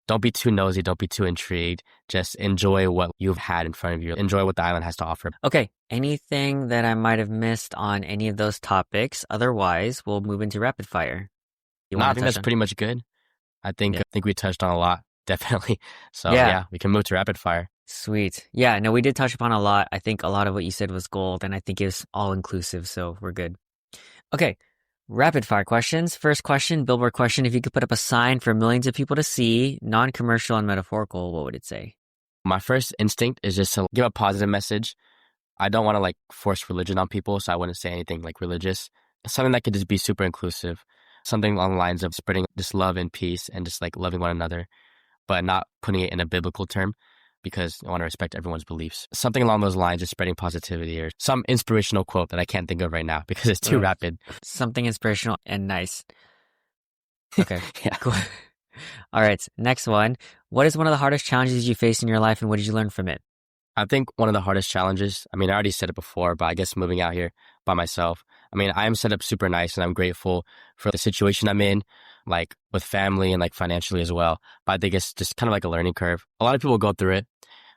don't be too nosy. Don't be too intrigued. Just enjoy what you've had in front of you. Enjoy what the island has to offer. Okay. Anything that I might have missed on any of those topics? Otherwise, we'll move into rapid fire. I think that's pretty much good. I think we touched on a lot, definitely. So yeah, we can move to rapid fire. Sweet. Yeah, no, we did touch upon a lot. I think a lot of what you said was gold, and I think it was all inclusive, so we're good. Okay, Rapid fire questions. First question, billboard question. If you could put up a sign for millions of people to see, non-commercial and metaphorical, what would it say? My first instinct is just to give a positive message. I don't want to like force religion on people, so I wouldn't say anything like religious. Something that could just be super inclusive. Something along the lines of spreading just love and peace and just like loving one another, but not putting it in a biblical term because I want to respect everyone's beliefs. Something along those lines, just spreading positivity or some inspirational quote that I can't think of right now because it's too rapid. Something inspirational and nice. Okay, Yeah. cool. All right, next one. What is one of the hardest challenges you faced in your life and what did you learn from it? I think one of the hardest challenges, I mean, I already said it before, but I guess moving out here by myself, I mean, I am set up super nice and I'm grateful for the situation I'm in, like with family and like financially as well. But I think it's just kind of like a learning curve. A lot of people go through it,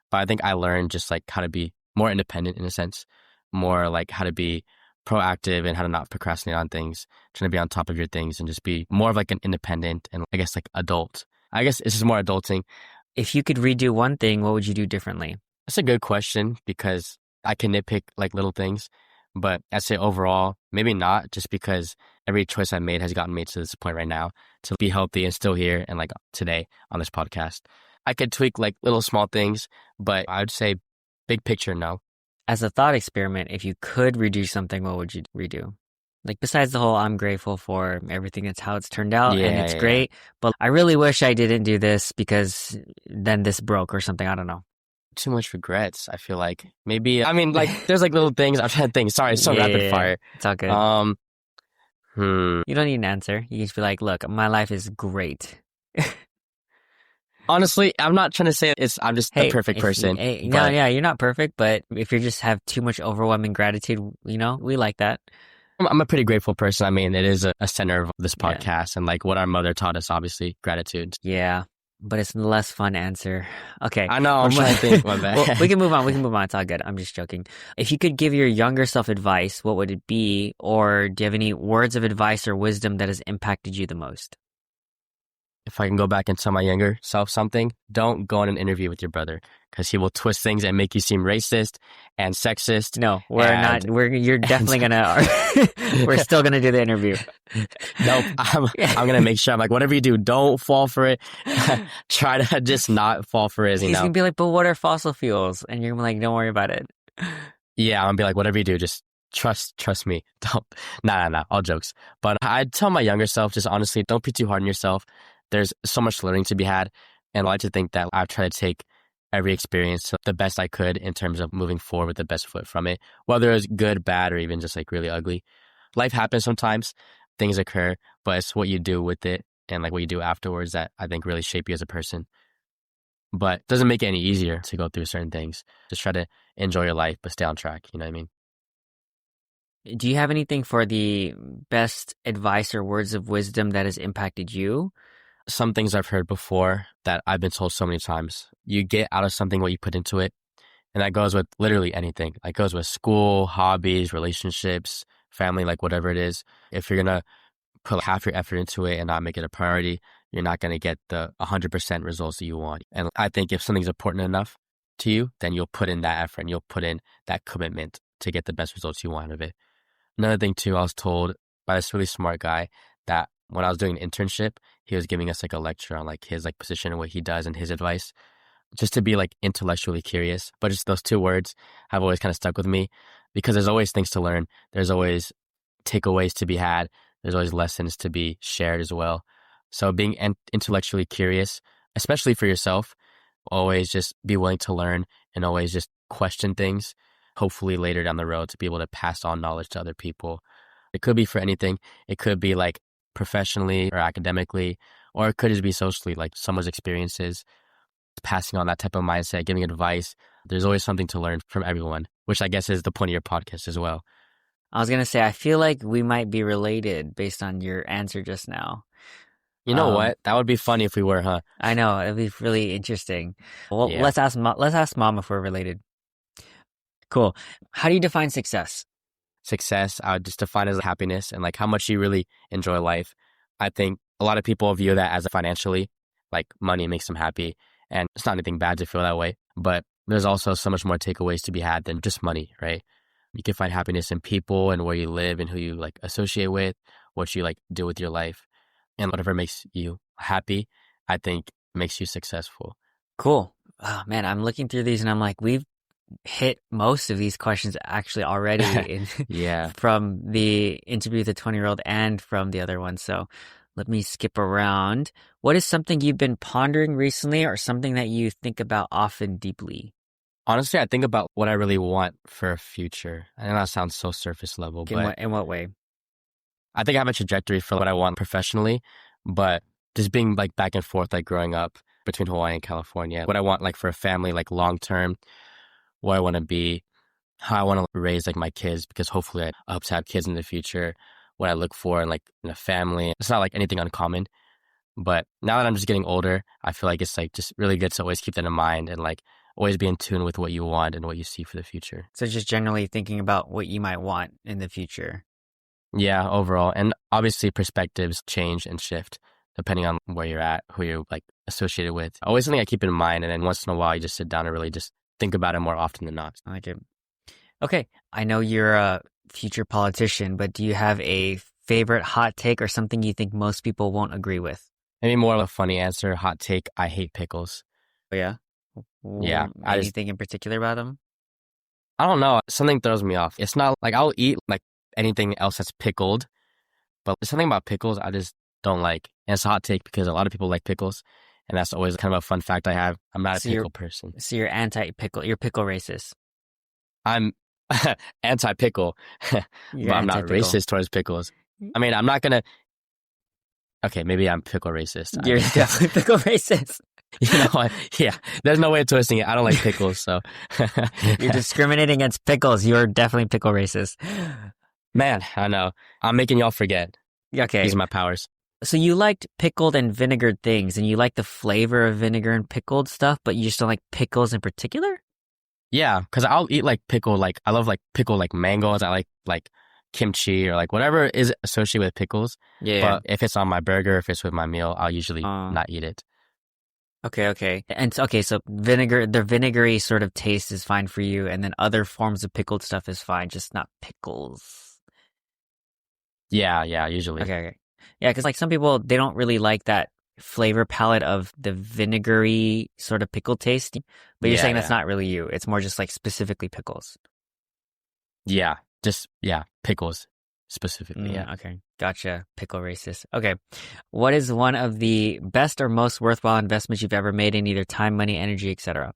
but I think I learned just like how to be more independent in a sense, more like how to be proactive and how to not procrastinate on things, trying to be on top of your things and just be more of like an independent and I guess like adult. I guess it's just more adulting. If you could redo one thing, what would you do differently? That's a good question because I can nitpick like little things, but I'd say overall, maybe not just because every choice I made has gotten me to this point right now to be healthy and still here and like today on this podcast. I could tweak like little small things, but I would say big picture, no. As a thought experiment, if you could redo something, what would you redo? Like besides the whole I'm grateful for everything, that's how it's turned out and it's great, but I really wish I didn't do this because then this broke or something. I don't know. Too much regrets, I feel like. Maybe, I mean, like, there's like little things. I'm trying to think. Sorry, it's so rapid fire. It's all good. You don't need an answer. You can just be like, look, my life is great. Honestly, I'm not trying to say I'm just the perfect person. You're not perfect, but if you just have too much overwhelming gratitude, we like that. I'm a pretty grateful person. I mean, it is a center of this podcast and like what our mother taught us, obviously, gratitude. Yeah. But it's a less fun answer. Okay. I know. I'm trying to think. My bad. Well, we can move on. It's all good. I'm just joking. If you could give your younger self advice, what would it be? Or do you have any words of advice or wisdom that has impacted you the most? If I can go back and tell my younger self something, don't go on an interview with your brother because he will twist things and make you seem racist and sexist. No, not. You're definitely gonna. We're still gonna do the interview. Nope. I'm gonna make sure. I'm like, whatever you do, don't fall for it. Try to just not fall for it. He's gonna be like, but what are fossil fuels? And you're gonna be like, don't worry about it. Yeah, I'm gonna be like, whatever you do, just trust me. Don't. Nah. All jokes. But I'd tell my younger self, just honestly, don't be too hard on yourself. There's so much learning to be had. And I like to think that I've tried to take every experience the best I could in terms of moving forward with the best foot from it, whether it's good, bad, or even just like really ugly. Life happens sometimes, things occur, but it's what you do with it and like what you do afterwards that I think really shape you as a person. But it doesn't make it any easier to go through certain things. Just try to enjoy your life, but stay on track. You know what I mean? Do you have anything for the best advice or words of wisdom that has impacted you? Some things I've heard before that I've been told so many times. You get out of something what you put into it. And that goes with literally anything. Like goes with school, hobbies, relationships, family, like whatever it is. If you're going to put half your effort into it and not make it a priority, you're not going to get the 100% results that you want. And I think if something's important enough to you, then you'll put in that effort and you'll put in that commitment to get the best results you want out of it. Another thing too, I was told by this really smart guy that when I was doing an internship, he was giving us like a lecture on like his like position and what he does and his advice, just to be like intellectually curious. But just those two words have always kind of stuck with me because there's always things to learn. There's always takeaways to be had. There's always lessons to be shared as well. So being intellectually curious, especially for yourself, always just be willing to learn and always just question things, hopefully later down the road to be able to pass on knowledge to other people. It could be for anything. It could be like professionally or academically, or it could just be socially, like someone's experiences, passing on that type of mindset, giving advice. There's always something to learn from everyone, which I guess is the point of your podcast as well. I was going to say, I feel like we might be related based on your answer just now. You know what? That would be funny if we were, huh? I know. It'd be really interesting. Well, let's ask Mom if we're related. Cool. How do you define success? Success, I would just define as happiness and like how much you really enjoy life. I think a lot of people view that as financially, like money makes them happy. And it's not anything bad to feel that way, but there's also so much more takeaways to be had than just money, right? You can find happiness in people and where you live and who you like associate with, what you like do with your life, and whatever makes you happy, I think makes you successful. Cool. Oh man, I'm looking through these and I'm like, we've hit most of these questions actually already in Yeah. from the interview with the 20-year-old and from the other one. So let me skip around. What is something you've been pondering recently or something that you think about often deeply? Honestly, I think about what I really want for a future. I know that sounds so surface level, but In what way? I think I have a trajectory for what I want professionally, but just being like back and forth, like growing up between Hawaii and California, what I want like for a family, like long term, where I want to be, how I want to raise like my kids, because hopefully I hope to have kids in the future, what I look for in a family. It's not like anything uncommon, but now that I'm just getting older, I feel like it's like just really good to always keep that in mind and like always be in tune with what you want and what you see for the future. So just generally thinking about what you might want in the future. Yeah, overall. And obviously perspectives change and shift depending on where you're at, who you're like associated with. Always something I keep in mind. And then once in a while, you just sit down and really just think about it more often than not. I like it. Okay, I know you're a future politician, but do you have a favorite hot take or something you think most people won't agree with? Maybe more of a funny answer, hot take. I hate pickles. Oh, yeah? Yeah. Anything in particular about them? I don't know. Something throws me off. It's not like I'll eat like anything else that's pickled, but there's something about pickles I just don't like. And it's a hot take because a lot of people like pickles. And that's always kind of a fun fact I have. I'm not a pickle person. So you're anti-pickle. You're pickle racist. I'm anti-pickle, but I'm not racist towards pickles. I mean, I'm not going to... Okay, maybe I'm pickle racist. You're definitely pickle racist. You know what? Yeah, there's no way of twisting it. I don't like pickles, so... You're discriminating against pickles. You're definitely pickle racist. Man, I know. I'm making y'all forget. Okay. These are my powers. So you liked pickled and vinegared things, and you like the flavor of vinegar and pickled stuff, but you just don't like pickles in particular? Yeah, because I'll eat like pickle, like I love like pickle like mangoes. I like kimchi or like whatever is associated with pickles. Yeah. But if it's on my burger, if it's with my meal, I'll usually not eat it. Okay. And so vinegar, the vinegary sort of taste is fine for you, and then other forms of pickled stuff is fine, just not pickles. Yeah, usually. Okay. Yeah, because like some people, they don't really like that flavor palette of the vinegary sort of pickle taste, but you're saying that's not really you. It's more just like specifically pickles. Yeah, pickles specifically. Yeah. Okay. Gotcha. Pickle racist. Okay. What is one of the best or most worthwhile investments you've ever made in either time, money, energy, etc.?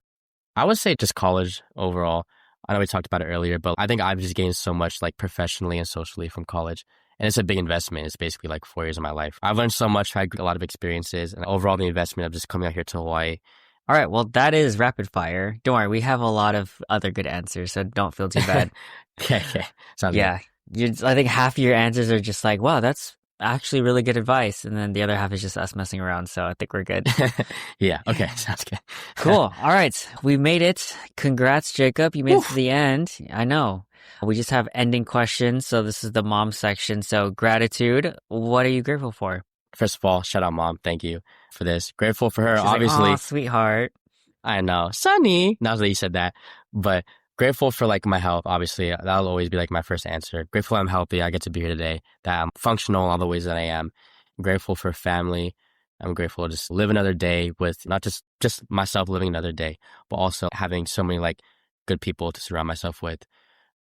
I would say just college overall. I know we talked about it earlier, but I think I've just gained so much like professionally and socially from college. And it's a big investment. It's basically like 4 years of my life. I've learned so much, had a lot of experiences, and overall the investment of just coming out here to Hawaii. All right, well, that is rapid fire. Don't worry, we have a lot of other good answers, so don't feel too bad. Okay. Sounds good. I think half of your answers are just like, wow, that's actually really good advice. And then the other half is just us messing around, so I think we're good. Yeah, okay, sounds good. Cool. All right, we made it. Congrats, Jacob. You made it to the end. I know. We just have ending questions, so this is the mom section. So gratitude, what are you grateful for? First of all, shout out mom. Thank you for this. Grateful for her, She's obviously. Like, aw, sweetheart. I know. Sunny. Now that you said that. But grateful for like my health, obviously. That'll always be like my first answer. Grateful I'm healthy. I get to be here today. That I'm functional all the ways that I am. Grateful for family. I'm grateful to just live another day with not just myself living another day, but also having so many like good people to surround myself with.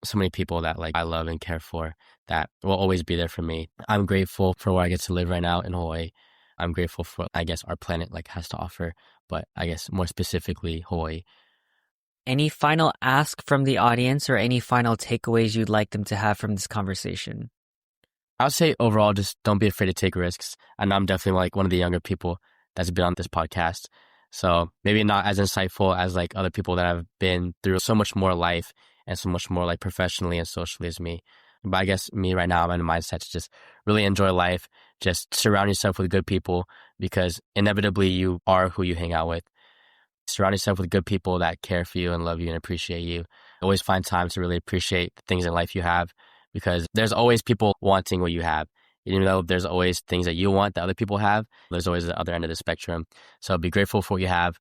So many people that like I love and care for that will always be there for me. I'm grateful for where I get to live right now in Hawaii. I'm grateful for, I guess, our planet like has to offer, but I guess more specifically Hawaii. Any final ask from the audience or any final takeaways you'd like them to have from this conversation? I would say overall, just don't be afraid to take risks. And I'm definitely like one of the younger people that's been on this podcast. So maybe not as insightful as like other people that have been through so much more life and so much more like professionally and socially as me. But I guess me right now, I'm in a mindset to just really enjoy life. Just surround yourself with good people because inevitably you are who you hang out with. Surround yourself with good people that care for you and love you and appreciate you. Always find time to really appreciate the things in life you have because there's always people wanting what you have. Even though there's always things that you want that other people have, there's always the other end of the spectrum. So be grateful for what you have,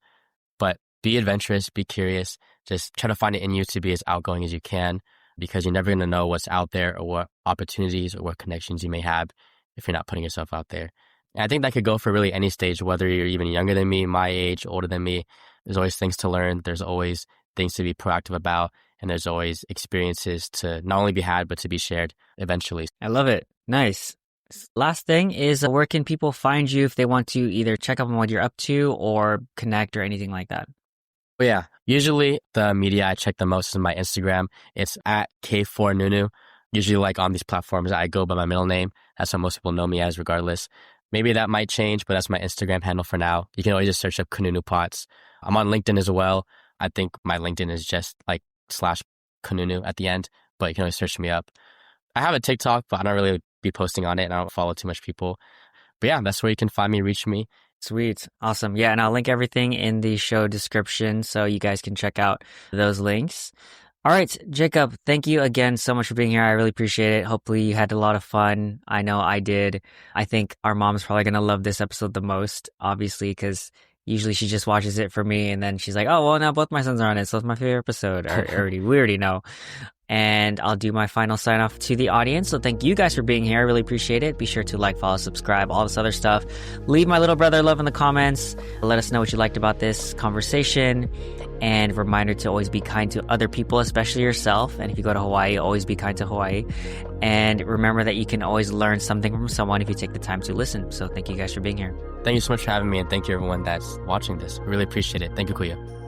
but be adventurous, be curious. Just try to find it in you to be as outgoing as you can because you're never going to know what's out there or what opportunities or what connections you may have if you're not putting yourself out there. And I think that could go for really any stage, whether you're even younger than me, my age, older than me. There's always things to learn. There's always things to be proactive about. And there's always experiences to not only be had, but to be shared eventually. I love it. Nice. Last thing is, where can people find you if they want to either check up on what you're up to or connect or anything like that? But yeah, usually the media I check the most is my Instagram. It's at K4Nunu. Usually like on these platforms, I go by my middle name. That's what most people know me as regardless. Maybe that might change, but that's my Instagram handle for now. You can always just search up Kanunu Potts. I'm on LinkedIn as well. I think my LinkedIn is just like /Kanunu at the end, but you can always search me up. I have a TikTok, but I don't really be posting on it, and I don't follow too much people. But yeah, that's where you can find me, reach me. Sweet. Awesome. Yeah, and I'll link everything in the show description so you guys can check out those links. All right, Jacob, thank you again so much for being here. I really appreciate it. Hopefully you had a lot of fun. I know I did. I think our mom's probably going to love this episode the most, obviously, because usually she just watches it for me and then she's like, oh, well, now both my sons are on it, so it's my favorite episode. We already know. And I'll do my final sign off to the audience. So thank you guys for being here. I really appreciate it. Be sure to like, follow, subscribe, all this other stuff. Leave my little brother love in the comments. Let us know what you liked about this conversation. And reminder to always be kind to other people, especially yourself. And if you go to Hawaii, always be kind to Hawaii. And remember that you can always learn something from someone if you take the time to listen. So thank you guys for being here. Thank you so much for having me, and thank you everyone that's watching this. I really appreciate it. Thank you, Kuya.